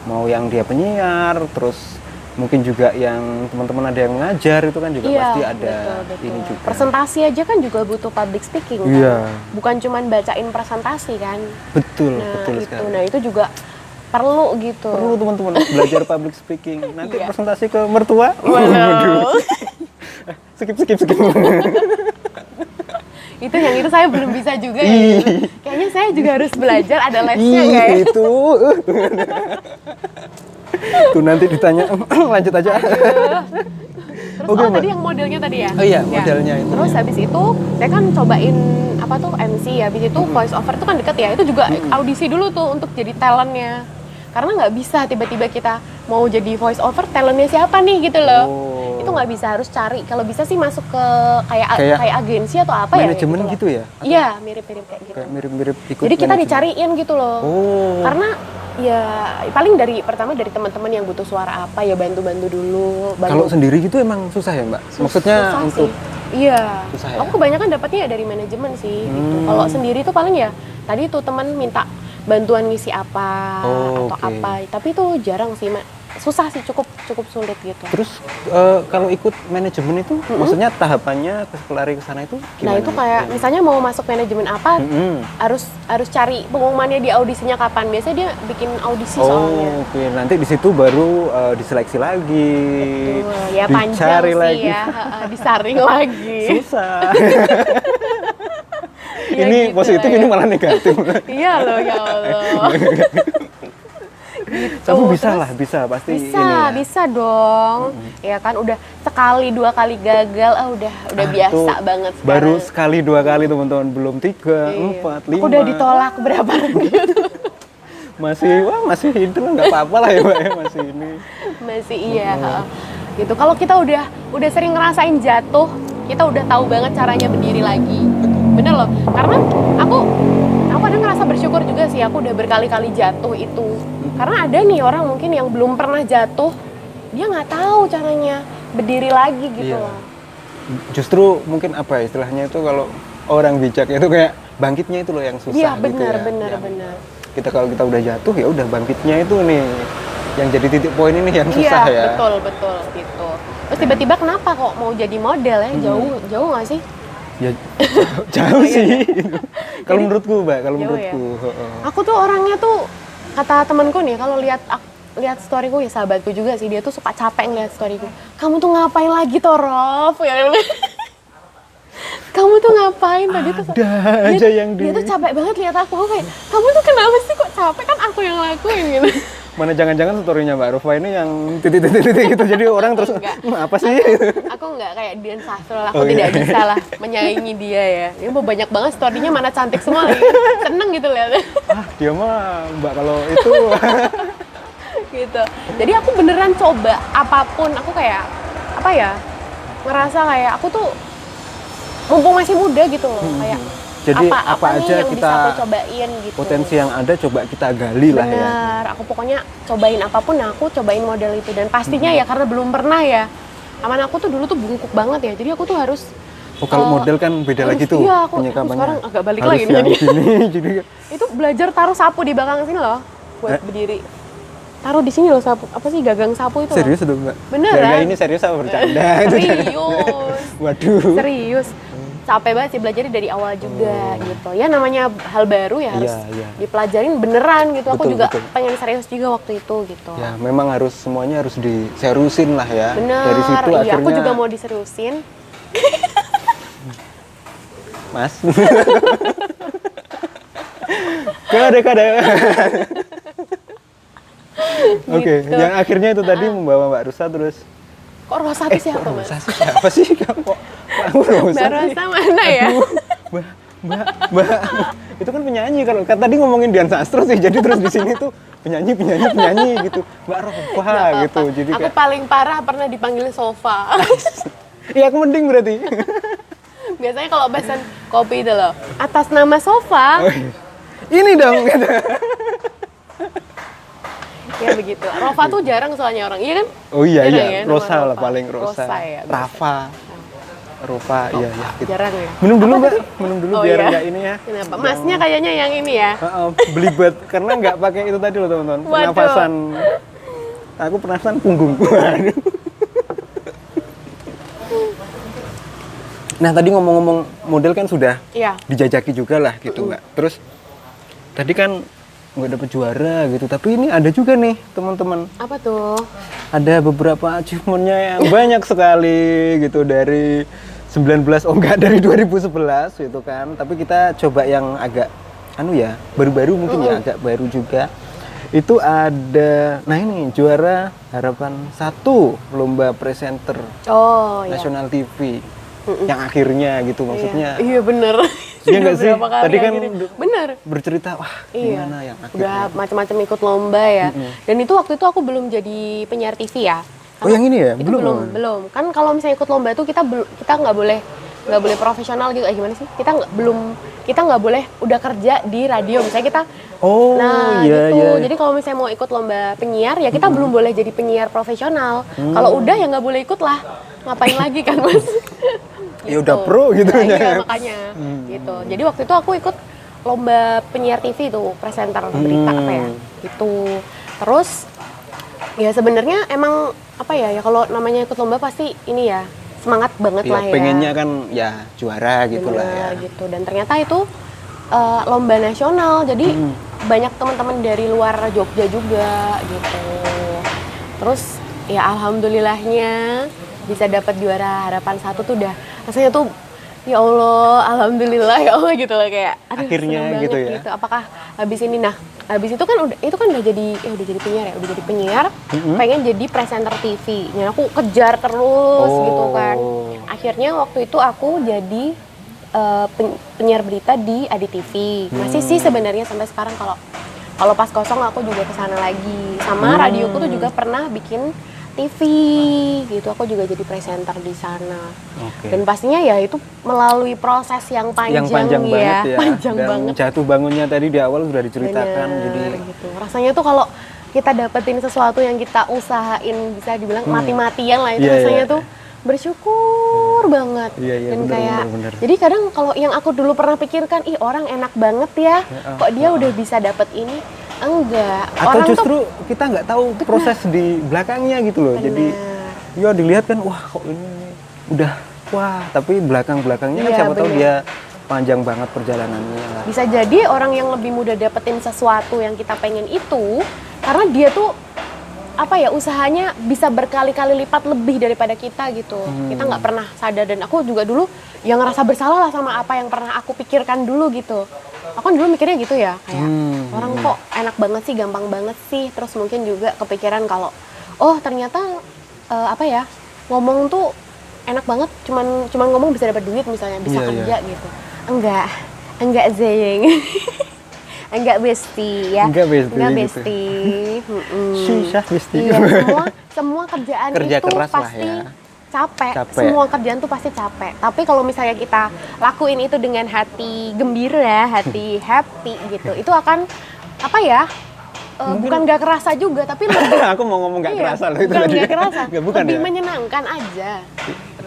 Mau yang dia penyiar, terus mungkin juga yang teman-teman ada yang ngajar itu kan juga pasti ada betul. ini juga. Presentasi aja kan juga butuh public speaking kan. Iya. Bukan cuman bacain presentasi kan. Betul, Nah, betul itu. sekali. Nah, itu juga perlu gitu. Perlu teman-teman belajar public speaking. Nanti Iya. presentasi ke mertua. Waduh. Skip. Itu saya belum bisa juga ya. Kayaknya saya juga harus belajar, ada lesnya nggak ya? Itu. Tuh nanti ditanya, lanjut aja. Terus Oke, Mbak. tadi yang modelnya tadi ya? Oh iya, Ya. modelnya itu. Terus habis itu saya kan cobain apa tuh MC, habis itu voice over tuh kan deket ya. Itu juga audisi dulu tuh untuk jadi talentnya. Karena nggak bisa tiba-tiba kita mau jadi voice over, talentnya siapa nih gitu loh. Oh. Itu nggak bisa, harus cari. Kalau bisa sih masuk ke kayak Kayak agensi atau apa ya? manajemen loh. gitu ya? Iya, mirip-mirip kayak gitu. Kayak mirip-mirip ikut Jadi kita manajemen. dicariin gitu loh. Oh. Karena ya paling pertama dari teman-teman yang butuh suara apa ya bantu-bantu dulu. Kalau sendiri gitu emang susah ya Mbak? Maksudnya susah untuk sih. Iya. Susah ya? Aku kebanyakan dapatnya ya dari manajemen sih. Gitu. Kalau sendiri tuh paling ya tadi tuh teman minta bantuan ngisi apa Oh, atau oke. apa. Tapi itu jarang sih, susah sih, cukup sulit gitu. terus kalau ikut manajemen itu maksudnya tahapannya lari ke sana itu Nah gimana? itu kayak misalnya mau masuk manajemen apa, Mm-mm. harus cari pengumumannya di audisinya kapan. Biasanya dia bikin audisi soalnya. Oh, oke. Nanti di situ baru diseleksi lagi. Betul. Ya panjang dicari sih lagi. ya, disaring lagi. Susah. Ya ini gitu positif, lah ya. ini malah negatif. Iya loh, ya Allah. Gitu. Kamu bisa Terus lah, bisa pasti bisa, ini ya. bisa dong. Ya kan udah sekali dua kali gagal, udah Ah, biasa itu banget sekarang. baru sekali dua kali teman-teman, belum 3, Iya. 4, 5. Aku udah ditolak berapa gitu. Masih itu lah, nggak apa-apa lah ya Mbak ya, masih ini. Masih iya. heeh. Gitu. Kalau kita udah sering ngerasain jatuh, kita udah tahu banget caranya berdiri lagi. Bener loh. Karena aku kadang ngerasa bersyukur juga sih, aku udah berkali-kali jatuh itu. Karena ada nih orang mungkin yang belum pernah jatuh, dia nggak tahu caranya berdiri lagi gitu Iya. loh. Justru mungkin apa ya istilahnya itu, kalau orang bijak itu kayak bangkitnya itu loh yang susah Iya gitu benar, ya. benar, Yang benar. kalau kita udah jatuh ya udah bangkitnya itu nih yang jadi titik poin ini yang susah Iya, ya. betul gitu. Terus tiba-tiba kenapa kok mau jadi model ya? Jauh nggak sih? Ya jauh sih. Kalau Jadi, menurutku, Mbak, kalau jauh ya? menurutku. heeh. Aku tuh orangnya tuh, kata temanku nih, kalau lihat storyku ya, sahabatku juga sih, dia tuh suka capek ngeliat storyku. Kamu tuh ngapain lagi Torof? Ya. Kamu tuh ngapain tadi tuh? Ada aja yang dia tuh capek banget lihat aku kayak, kamu tuh kenapa sih kok capek, kan aku yang lakuin gitu. Mana jangan-jangan story-nya Mbak Rufa ini yang titik-titik gitu, jadi orang terus Enggak. apa sih? Aku nggak kayak Dian Sastro, aku Oh, iya. tidak bisa lah menyaingi dia ya. Ini banyak banget story-nya, mana cantik semua lagi. Seneng gitu lihatnya. Ah, dia mah Mbak kalau itu Gitu. Jadi aku beneran coba apapun, aku kayak apa ya, ngerasa kayak aku tuh mumpung masih muda gitu loh, kayak Jadi apa nih aja yang kita bisa aku cobain gitu. potensi yang ada coba kita gali lah ya. Bener, aku pokoknya cobain apapun, aku cobain model itu, dan pastinya ya karena belum pernah ya. Aman aku tuh dulu tuh bungkuk banget ya, jadi aku tuh harus Oh, kalau model kan beda lagi tuh iya, aku penyikapannya. sekarang agak balik Harus lagi nih yang jadi. gini, jadi itu belajar taruh sapu di belakang sini loh buat berdiri. Taruh di sini loh sapu, apa sih, gagang sapu itu loh. serius dong Mbak? Beneran. Ya, ini serius apa bercanda? Itu jangan. Serius. Waduh. Serius. Capek banget sih belajarnya dari awal juga gitu. Ya namanya hal baru ya harus Iya. dipelajarin beneran gitu. Aku Betul, juga betul. pengen serius juga waktu itu gitu. Ya, memang harus semuanya harus diserusin lah ya. Bener, Dari situ iya akhirnya aku juga mau diseriusin. Mas. Kade. Oke, Gitu. yang akhirnya itu tadi membawa Mbak Rusa terus. Kok Rosa itu siapa, Kok Mas? Rusa sih siapa sih kamu? Kok aku Rusa Mbak sih? Rosa mana ya? Mbak, Mbak, itu kan penyanyi. Kalau kan tadi ngomongin Dian Sastro sih, jadi terus di sini tuh penyanyi gitu. Mbak Rofa Nggak gitu. apa-apa. Jadi Aku kayak, paling parah pernah dipanggil sofa. iya aku mending berarti. Biasanya kalau pesan kopi itu loh, atas nama sofa. Oh, iya. Ini dong. Gitu. Ya begitu. Rofa tuh jarang soalnya orang, iya kan? Oh iya, Jarang iya. ya, nama Rosa lah Rofa. paling Rosa. Rosa ya, biasa. Rafa. Rofa, iya, iya. Gitu. Jarang ya. Minum dulu Mbak, minum dulu Oh biar iya. nggak ini ya. Kenapa? Masnya kayaknya yang ini ya. Belibet karena nggak pakai itu tadi loh teman-teman. Waduh. Pernafasan. Aku pernafasan punggungku. Aduh. Nah tadi ngomong-ngomong model kan sudah Iya. dijajaki juga lah gitu Mbak. Terus tadi kan nggak dapet juara gitu, tapi ini ada juga nih teman-teman. Apa tuh? Ada beberapa achievementnya yang banyak sekali gitu dari 2011 gitu kan. Tapi kita coba yang agak baru-baru mungkin ya, agak baru juga. Itu ada, nah ini juara harapan 1 lomba presenter Oh iya. nasional TV yang akhirnya gitu maksudnya. Iya bener. Iya nggak sih? Beberapa kali Tadi kan akhirnya. Bener. bercerita, wah Iya. gimana yang akhirnya. Udah macam-macam ikut lomba ya. Dan itu waktu itu aku belum jadi penyiar TV ya. Oh yang ini ya? Itu belum. Kan kalau misalnya ikut lomba itu kita nggak boleh profesional gitu. Gimana sih? Kita nggak boleh udah kerja di radio. Misalnya kita Oh iya gitu. iya. Jadi kalau misalnya mau ikut lomba penyiar ya kita belum boleh jadi penyiar profesional. Kalau udah ya nggak boleh ikut lah. Ngapain lagi kan Mas? Ya udah pro gitu Nah, ya. iya makanya gitu. Jadi waktu itu aku ikut lomba penyiar TV tuh, presenter berita apa ya gitu. Terus ya sebenarnya emang apa ya kalau namanya ikut lomba pasti ini ya semangat banget Ya, lah ya. pengennya kan ya juara gitu lah ya. Bener, gitu. Dan ternyata itu lomba nasional, jadi banyak teman-teman dari luar Jogja juga gitu. Terus ya alhamdulillahnya bisa dapat juara harapan 1 tuh udah rasanya tuh ya Allah, alhamdulillah ya Allah gitu loh kayak aduh, Akhirnya seneng gitu banget ya. gitu. Apakah habis ini habis itu kan udah jadi penyiar ya, udah jadi penyiar, pengen jadi presenter TV. Nah, aku kejar terus gitu kan. Akhirnya waktu itu aku jadi penyiar berita di Adi TV. Masih sih sebenarnya sampai sekarang kalau pas kosong aku juga kesana lagi. Sama radioku tuh juga pernah bikin TV gitu. Aku juga jadi presenter di sana. Oke. Dan pastinya ya itu melalui proses yang panjang, Yang panjang banget ya. Panjang Dan banget. jatuh bangunnya tadi di awal sudah diceritakan. Bener, Jadi gitu. Rasanya tuh kalau kita dapetin sesuatu yang kita usahain bisa dibilang mati-matian lah itu Iya, rasanya iya. tuh bersyukur banget. Iya, iya, Dan bener, kayak bener. jadi kadang kalau yang aku dulu pernah pikirkan ih orang enak banget ya kok dia udah bisa dapet ini, enggak. atau Orang justru kita nggak tahu proses di belakangnya gitu loh. Jadi ya dilihat kan wah kok ini udah wah, tapi belakang-belakangnya kan Iya, siapa tahu bener. dia panjang banget perjalanannya lah. bisa jadi orang yang lebih mudah dapetin sesuatu yang kita pengen itu karena dia tuh apa ya usahanya bisa berkali-kali lipat lebih daripada kita gitu. Kita nggak pernah sadar dan aku juga dulu yang ngerasa bersalah lah sama apa yang pernah aku pikirkan dulu gitu. Aku kan dulu mikirnya gitu ya kayak orang kok enak banget sih, gampang banget sih. Terus mungkin juga kepikiran kalau oh ternyata apa ya ngomong tuh enak banget, cuman ngomong bisa dapat duit misalnya, bisa Iya, kerja gitu. Enggak Zeng. Enggak besti ya. Enggak besti Enggak gitu. besti. Susah besti. Iya, semua kerjaan Kerja itu keras lah pasti ya. capek. Capek. Semua kerjaan tuh pasti capek. Tapi kalau misalnya kita lakuin itu dengan hati gembira, hati happy gitu, itu akan apa ya? Bukan nggak kerasa juga, tapi lebih Aku mau ngomong nggak iya, kerasa loh itu bukan tadi. nggak kerasa, Bukan lebih ya. menyenangkan aja.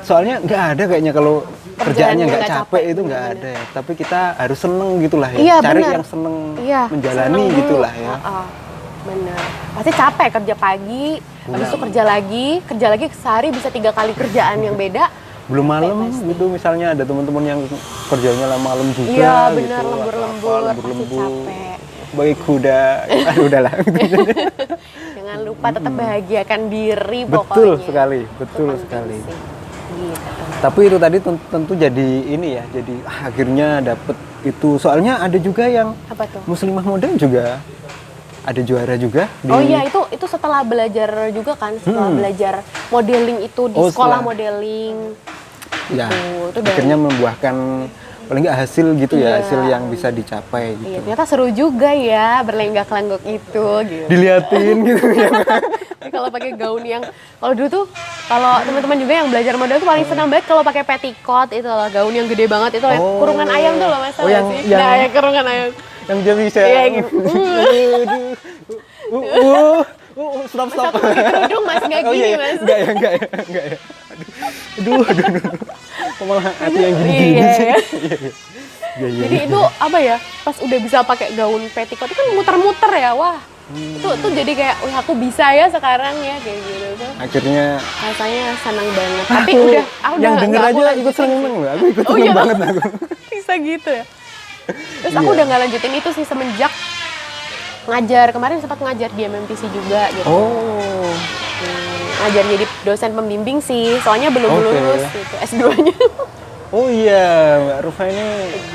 Soalnya nggak ada kayaknya kalau kerjaannya nggak nggak capek capek, itu nggak bener. ada ya. Tapi kita harus seneng gitulah ya. Iya, Cari bener. yang seneng Iya, menjalani seneng dulu. gitulah ya. Bener. Pasti capek kerja pagi, habis itu kerja lagi sehari bisa 3 kali kerjaan yang beda. Belum malam pasti. gitu misalnya ada teman-teman yang kerjanya malam juga Iya, gitu. bener, lembur-lembur, apa-apa, pasti lembur-lembur. capek. Bagai kuda. Aduh udahlah. Jangan lupa tetap bahagiakan diri Betul pokoknya. sekali, Itu betul penting sekali. sih. Gitu. Tapi itu tadi tentu jadi ini ya, jadi akhirnya dapet itu. Soalnya ada juga yang Apa tuh? muslimah muda juga ada juara juga di Oh iya, itu setelah belajar juga kan, setelah belajar modeling itu di Oh, sekolah setelah. modeling. ya, itu dari- akhirnya membuahkan paling nggak hasil gitu ya, Iya. hasil yang bisa dicapai gitu. Iya, ternyata seru juga ya berlenggak-lenggok itu gitu. Diliatin gitu ya. Tapi kalau pakai gaun yang kalau dulu tuh kalau teman-teman juga yang belajar model tuh paling senang banget kalau pakai petticoat itu loh, gaun yang gede banget itu loh, Oh. kurungan ayam tuh loh, Mas, Oh, tau yang- gak sih? yang- Nah, ya kurungan ayam. Yang dia bisa. Iya, gitu. Stop. Mas, aku pakai kerudung, Mas, nggak Oh, gini, iya, iya. Mas. Enggak ya. Aduh. Kok malah aku yang gini-gini Iya, sih. iya. Iya. Jadi itu apa ya? Pas udah bisa pakai gaun petticoat itu kan muter-muter ya, wah. Itu jadi kayak, wah aku bisa ya sekarang ya kayak gitu tuh. Akhirnya Rasanya senang banget. Tapi udah, aku yang udah denger nggak aku aja lanjutin ikut sih. seneng loh. Aku ikut Oh, seneng iya. banget aku. Bisa gitu ya. Terus aku Iya. udah nggak lanjutin itu sih semenjak ngajar. Kemarin sempat ngajar di MMPC juga gitu. Oh. Ngajar jadi dosen pembimbing sih. Soalnya belum Oke. lulus gitu S2-nya. Oh iya, Mbak Rufa ini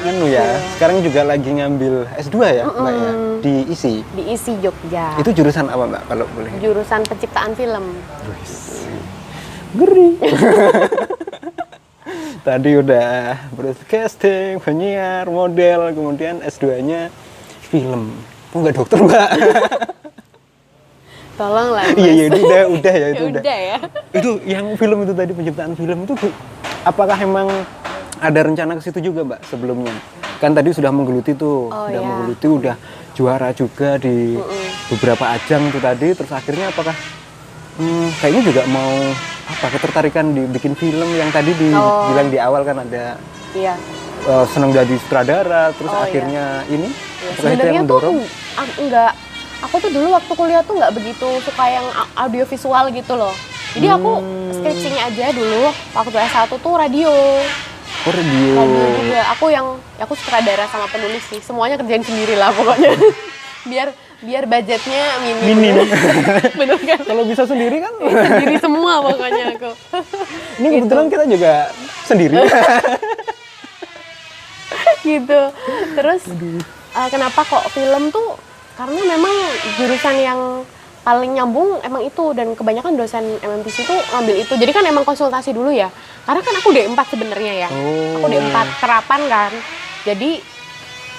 anu ya. Sekarang juga lagi ngambil S2 ya, Mbak ya, di ISI. Di ISI Jogja. Itu jurusan apa, Mbak, kalau boleh? Jurusan penciptaan film. Ngeri. Tadi udah broadcasting, penyiar, model, kemudian S2-nya film. Oh, enggak dokter, Mbak. Tolong lah, Mas. Iya, udah ya, itu udah. Udah ya. Itu yang film itu tadi, penciptaan film itu apakah emang ada rencana ke situ juga, Mbak, sebelumnya? Kan tadi sudah menggeluti tuh, Oh, udah iya. menggeluti, udah juara juga di beberapa ajang tuh tadi, terus akhirnya apakah kayaknya juga mau ketertarikan dibikin film yang tadi dibilang di awal kan ada Iya. senang jadi sutradara, terus Oh, iya. akhirnya ini Ya, apakah itu sebenarnya yang tuh mendorong? enggak. Aku tuh dulu waktu kuliah tuh nggak begitu suka yang audiovisual gitu loh. Jadi aku skripsinya aja dulu waktu S1 tuh radio. Oh, radio. Radio juga. Aku sutradara sama penulis sih. Semuanya kerjain sendiri lah pokoknya. biar budgetnya minim. Bener kan? Kalau bisa sendiri kan? Sendiri semua pokoknya aku. Ini kebetulan kita juga sendiri. Gitu. Terus kenapa kok film tuh? Karena memang jurusan yang paling nyambung emang itu, dan kebanyakan dosen MMPC itu ngambil itu. Jadi kan emang konsultasi dulu ya. Karena kan aku D4 sebenarnya ya. Oh. Aku D4 terapan kan. Jadi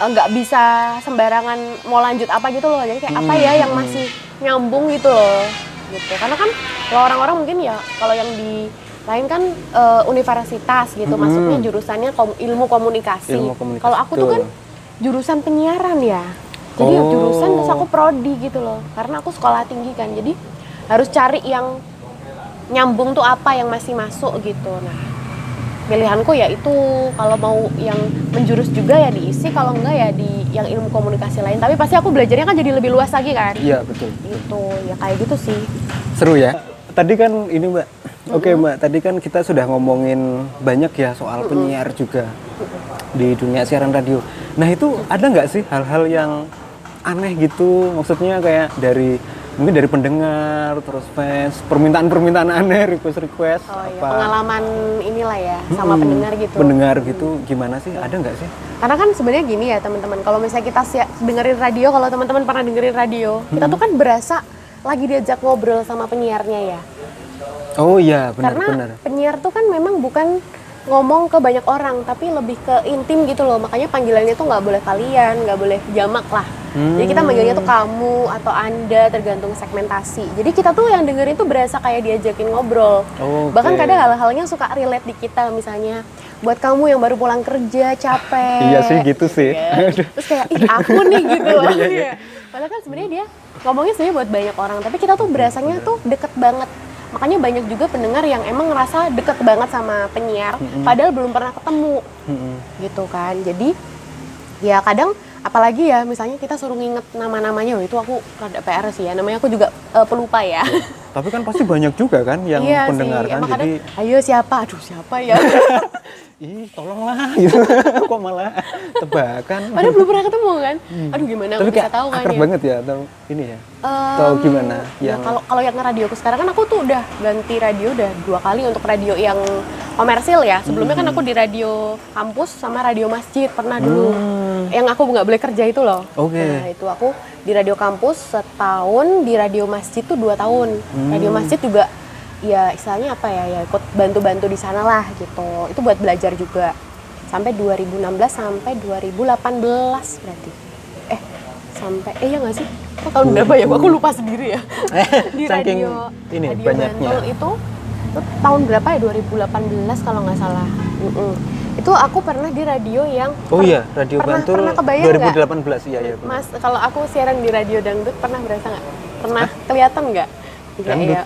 nggak bisa sembarangan mau lanjut apa gitu loh. Jadi kayak apa ya yang masih nyambung gitu loh. Gitu. Karena kan kalau orang-orang mungkin ya kalau yang di lain kan universitas gitu, masuknya jurusannya ilmu komunikasi. Ilmu komunikasi, Kalau aku tuh betul. kan jurusan penyiaran ya. Jadi Oh. jurusan terus aku prodi gitu loh. Karena aku sekolah tinggi kan. Jadi harus cari yang nyambung tuh apa yang masih masuk gitu. Nah, pilihanku ya itu, kalau mau yang menjurus juga ya diisi, kalau enggak ya di yang ilmu komunikasi lain. Tapi pasti aku belajarnya kan jadi lebih luas lagi kan. Iya, betul. Gitu, ya kayak gitu sih. Seru ya. Tadi kan ini, Mbak. Oke, Mbak. Tadi kan kita sudah ngomongin banyak ya soal penyiar juga di dunia siaran radio. Nah, itu ada nggak sih hal-hal yang aneh gitu? Maksudnya kayak mungkin dari pendengar, terus fans, permintaan aneh, request Oh iya, pengalaman inilah ya sama pendengar gitu. Pendengar gitu gimana sih? Ada nggak sih? Karena kan sebenarnya gini ya teman-teman, kalau misalnya kita dengerin radio, kalau teman-teman pernah dengerin radio, kita tuh kan berasa lagi diajak ngobrol sama penyiarnya ya. Oh iya, Karena benar. penyiar tuh kan memang bukan ngomong ke banyak orang, tapi lebih ke intim gitu loh. Makanya panggilannya tuh nggak boleh kalian, nggak boleh jamak lah. Jadi kita manggilnya tuh kamu atau anda, tergantung segmentasi. Jadi kita tuh yang dengerin tuh berasa kayak diajakin ngobrol. Oke. Bahkan kadang hal-halnya suka relate di kita, misalnya buat kamu yang baru pulang kerja capek. Iya sih, gitu sih. Terus kayak ih aku nih gitu loh. Iya. Padahal kan sebenarnya dia ngomongnya sebenarnya buat banyak orang, tapi kita tuh berasanya tuh deket banget. Makanya banyak juga pendengar yang emang ngerasa deket banget sama penyiar, padahal belum pernah ketemu, gitu kan. Jadi ya kadang apalagi ya misalnya kita suruh nginget nama-namanya, itu aku rada PR sih ya. Namanya aku juga pelupa ya. Tapi kan pasti banyak juga kan yang Iya pendengar sih. kan. Emang Jadi kadang, ayo siapa? Aduh siapa ya? ih tolonglah gitu. Kok malah tebakan. Padahal belum pernah ketemu kan. Aduh gimana Tapi aku bisa kayak tahu kan akrab ya. banget ya atau ini ya. Atau gimana? Ya, kalau yang radioku sekarang kan aku tuh udah ganti radio udah 2 kali untuk radio yang komersil ya. Sebelumnya kan aku di radio kampus sama radio masjid pernah dulu. Yang aku nggak boleh kerja itu loh. Oke. Nah itu aku di radio kampus setahun, di radio masjid tuh 2 tahun. Radio masjid juga ya istilahnya apa ya, ya ikut bantu-bantu di sana lah gitu. Itu buat belajar juga. sampai 2016 sampai 2018 berarti. Ya nggak sih? Kok tahun berapa ya? Aku lupa sendiri ya. Di Saking radio ini radio banyaknya. Bantul itu tahun berapa ya? 2018 kalau nggak salah. Itu aku pernah di radio yang iya, Radio Bantul pernah kebayang 2018 iya ya. Mas, kalau aku siaran di radio dangdut pernah berasa nggak? Pernah kelihatan nggak? Nggak Dangdut. ya.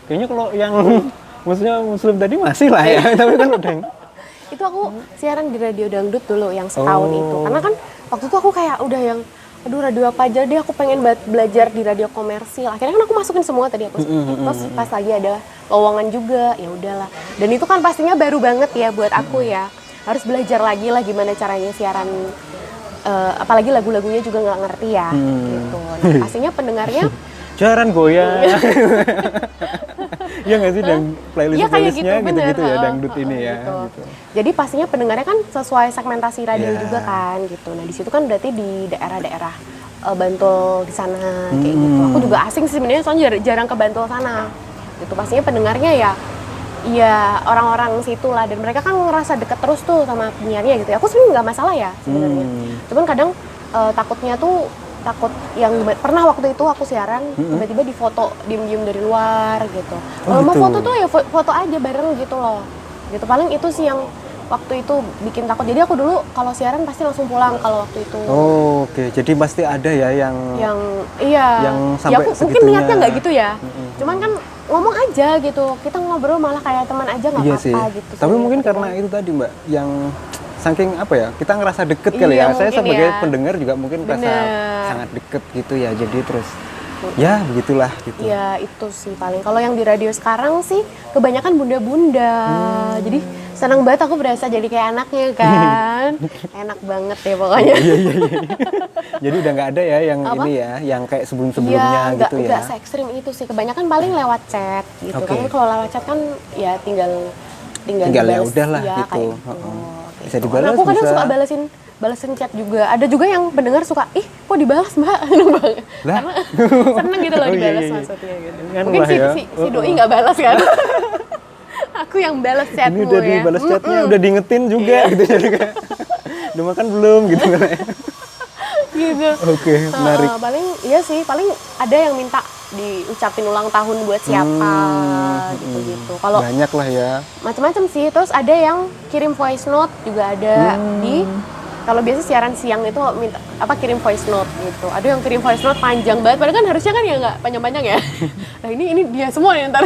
Kayaknya kalau yang maksudnya muslim tadi masih lah ya, tapi kan udah Itu aku siaran di radio dangdut dulu yang setahun itu. Karena kan waktu itu aku kayak udah yang aduh radio apa aja deh, aku pengen belajar di radio komersil. Akhirnya kan aku masukin semua tadi aku. Terus pas lagi ada lowongan juga, ya udahlah. Dan itu kan pastinya baru banget ya buat aku ya. Harus belajar lagi lah gimana caranya siaran, apalagi lagu-lagunya juga nggak ngerti ya gitu. Nah, pastinya pendengarnya jarang goyang. Iya nggak sih, dan ya kayak playlistnya bener. gitu-gitu ya, dangdut ini ya. Gitu. Gitu. Jadi pastinya pendengarnya kan sesuai segmentasi radio Ya. juga kan gitu. Nah di situ kan berarti di daerah-daerah Bantul di sana kayak gitu. Aku juga asing sih sebenarnya, soalnya jarang ke Bantul sana. Gitu pastinya pendengarnya ya orang-orang situ lah, dan mereka kan ngerasa deket terus tuh sama penyiarnya gitu. Aku sebenarnya nggak masalah ya sebenarnya. Cuman kadang takutnya tuh takut yang pernah waktu itu aku siaran tiba-tiba difoto diem-diem dari luar gitu. Kalau mau gitu. foto tuh ya foto aja bareng gitu loh. Gitu paling itu sih yang waktu itu bikin takut. Jadi aku dulu kalau siaran pasti langsung pulang kalau waktu itu. Oh, oke. Jadi pasti ada ya yang Iya. yang Ya sampai aku mungkin segitunya. niatnya nggak gitu ya. Cuman kan ngomong aja gitu. Kita ngobrol malah kayak teman aja nggak iya apa-apa sih. gitu. Tapi sih. mungkin karena itu tadi Mbak, yang saking apa ya, kita ngerasa deket kali Iya, ya. Saya mungkin sebagai ya. pendengar juga mungkin merasa Bener. sangat deket gitu ya. Jadi terus ya begitulah gitu. Ya itu sih paling. Kalau yang di radio sekarang sih kebanyakan bunda-bunda. Jadi senang banget aku berasa jadi kayak anaknya kan. Enak banget ya pokoknya. Iya. Jadi udah nggak ada ya yang Apa? ini ya, yang kayak sebelum-sebelumnya Iya, gitu ya. nggak se-ekstrim itu sih. Kebanyakan paling lewat chat gitu. Oke. Kan kalau lewat chat kan ya tinggal Tinggal ya dibales, udahlah ya, gitu. kayak Heeh. Gitu. Bisa dibalas, Nah, aku kadang bisa. suka balesin chat juga. Ada juga yang pendengar suka, ih kok dibalas mbak? Seneng banget. Lah? Karena seneng gitu loh Oh, iya, dibalas iya. maksudnya gitu. Kan Mungkin lah ya. si doi nggak balas kan? Aku yang balas Ini chatmu udah ya. dibalas chatnya, udah diingetin juga gitu, jadi kayak udah makan belum gitu kan ya. Gitu. Oke, menarik. Paling iya sih, paling ada yang minta diucapin ulang tahun buat siapa gitu-gitu. Kalau Banyak lah ya. macam-macam sih. Terus ada yang kirim voice note juga ada di kalau biasa siaran siang itu minta kirim voice note gitu. Ada yang kirim voice note panjang banget, padahal kan harusnya kan ya nggak panjang-panjang ya. Nah ini dia semua nih ntar.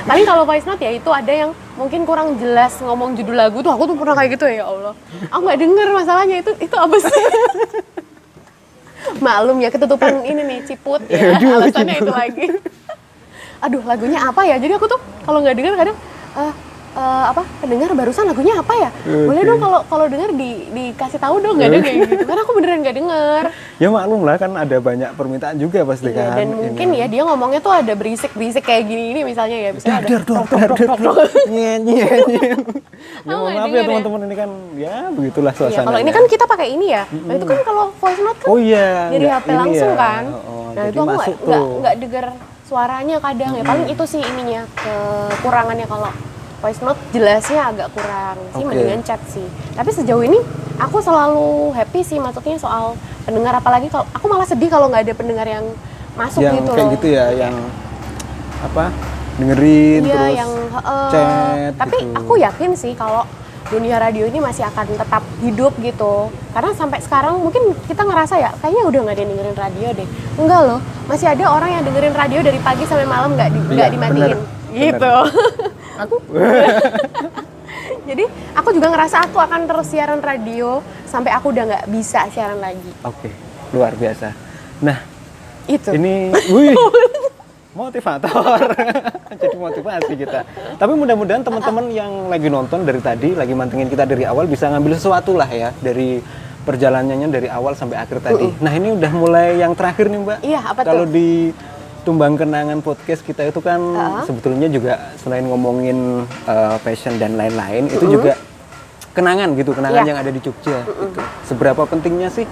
Paling kalau voice note ya itu ada yang mungkin kurang jelas ngomong judul lagu tuh, aku tuh pernah kayak gitu ya Allah. Aku nggak denger masalahnya itu apa sih? Maklum ya ketutupan ini nih ciput ya. Aduh, Alasannya ciput. itu lagi. Aduh lagunya apa ya? Jadi aku tuh kalau nggak denger kadang pendengar barusan lagunya apa ya? Boleh dong kalau denger dikasih tahu dong, nggak ada kayak gitu. Karena aku beneran nggak denger. Ya maklum lah, kan ada banyak permintaan juga pasti Iya, kan. dan mungkin Ini. ya dia ngomongnya tuh ada berisik kayak gini misalnya ya. Misalnya ada Nyanyi. Ya Oh, mohon nggak maaf ya denger ya? teman-teman, ini kan ya begitulah Iya, suasananya. kalau ini kan kita pakai ini ya. Nah, itu kan kalau voice note kan Oh iya, dari nggak HP ini langsung ya. kan. Oh, Nah, jadi itu aku masuk tuh. nggak denger suaranya kadang ya. Paling itu sih ininya kekurangannya kalau voice note jelasnya agak kurang sih, Oke. mendingan chat sih. Tapi sejauh ini aku selalu happy sih, maksudnya soal pendengar, apalagi kalau aku malah sedih kalau nggak ada pendengar yang masuk yang gitu kayak loh. gitu ya, yang apa, dengerin Iya, terus yang chat tapi gitu. aku yakin sih kalau dunia radio ini masih akan tetap hidup gitu. Karena sampai sekarang mungkin kita ngerasa ya kayaknya udah nggak ada yang dengerin radio deh. Enggak loh, masih ada orang yang dengerin radio dari pagi sampai malam nggak Iya, dimatiin. bener, Gitu. Aku Jadi aku juga ngerasa aku akan terus siaran radio sampai aku udah nggak bisa siaran lagi. Oke, luar biasa. Nah, Itu. ini wih, motivator. Jadi motivasi kita. Tapi mudah-mudahan teman-teman yang lagi nonton dari tadi, lagi mantengin kita dari awal, bisa ngambil sesuatu lah ya dari perjalanannya dari awal sampai akhir tadi. Nah, ini udah mulai yang terakhir nih, Mbak. Iya, apa Kalau tuh? di Tumbang Kenangan podcast kita itu kan sebetulnya juga selain ngomongin passion dan lain-lain, itu juga kenangan gitu, kenangan Iya. yang ada di Jogja. Gitu. Seberapa pentingnya sih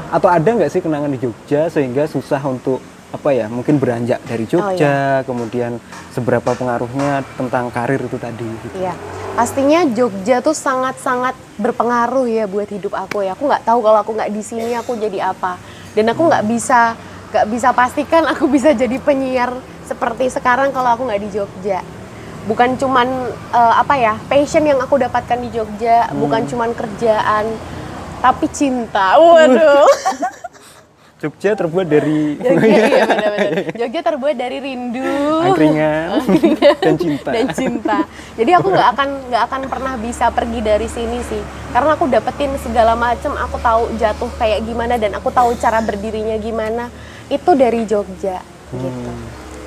atau ada nggak sih kenangan di Jogja sehingga susah untuk apa ya, mungkin beranjak dari Oh, Jogja, kemudian seberapa pengaruhnya tentang karir itu tadi gitu. Iya, pastinya Jogja tuh sangat-sangat berpengaruh ya buat hidup aku ya. Aku nggak tahu kalau aku nggak di sini aku jadi apa. Dan aku nggak bisa pastikan aku bisa jadi penyiar seperti sekarang kalau aku nggak di Jogja. Bukan cuman apa ya, passion yang aku dapatkan di Jogja, bukan cuman kerjaan, tapi cinta. Waduh. Jogja terbuat dari Jogja, iya benar-benar. Jogja terbuat dari rindu, angkringan dan cinta. dan cinta. Jadi aku nggak akan pernah bisa pergi dari sini sih, karena aku dapetin segala macam. Aku tahu jatuh kayak gimana dan aku tahu cara berdirinya gimana. Itu dari Jogja, gitu.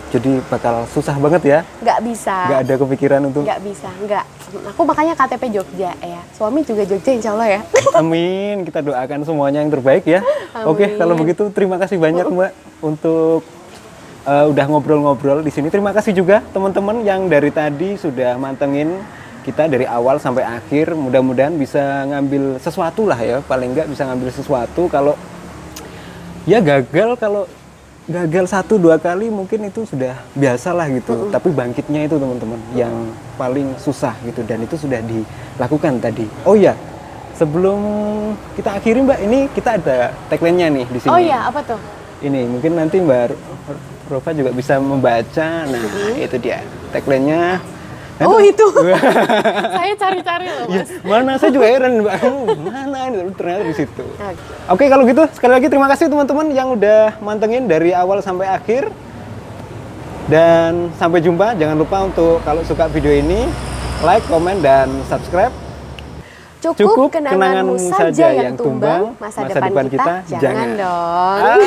Jadi bakal susah banget ya, Nggak bisa. nggak ada kepikiran untuk Nggak bisa, nggak. Aku makanya KTP Jogja ya. Suami juga Jogja insya Allah ya. amin, kita doakan semuanya yang terbaik ya. Amin. Oke, kalau begitu terima kasih banyak Mbak untuk udah ngobrol-ngobrol di sini. Terima kasih juga teman-teman yang dari tadi sudah mantengin kita dari awal sampai akhir. Mudah-mudahan bisa ngambil sesuatu lah ya, paling nggak bisa ngambil sesuatu. Kalau ya gagal 1-2 kali mungkin itu sudah biasa lah gitu. Tapi bangkitnya itu teman-teman yang paling susah gitu, dan itu sudah dilakukan tadi. Oh iya, sebelum kita akhiri Mbak, ini kita ada tagline-nya nih di sini. Oh iya, apa tuh? Ini mungkin nanti Mbak Rova juga bisa membaca. Nah, itu dia tagline-nya. Oh itu. Saya cari-cari loh Ya, Mas. mana saya juga heran Mbak. Mana ini ternyata di situ. Oke. Oke, kalau gitu sekali lagi terima kasih teman-teman yang udah mantengin dari awal sampai akhir. Dan sampai jumpa. Jangan lupa untuk kalau suka video ini like, komen, dan subscribe. Cukup kenanganmu saja yang tumbang, masa depan kita jangan dong. Ah.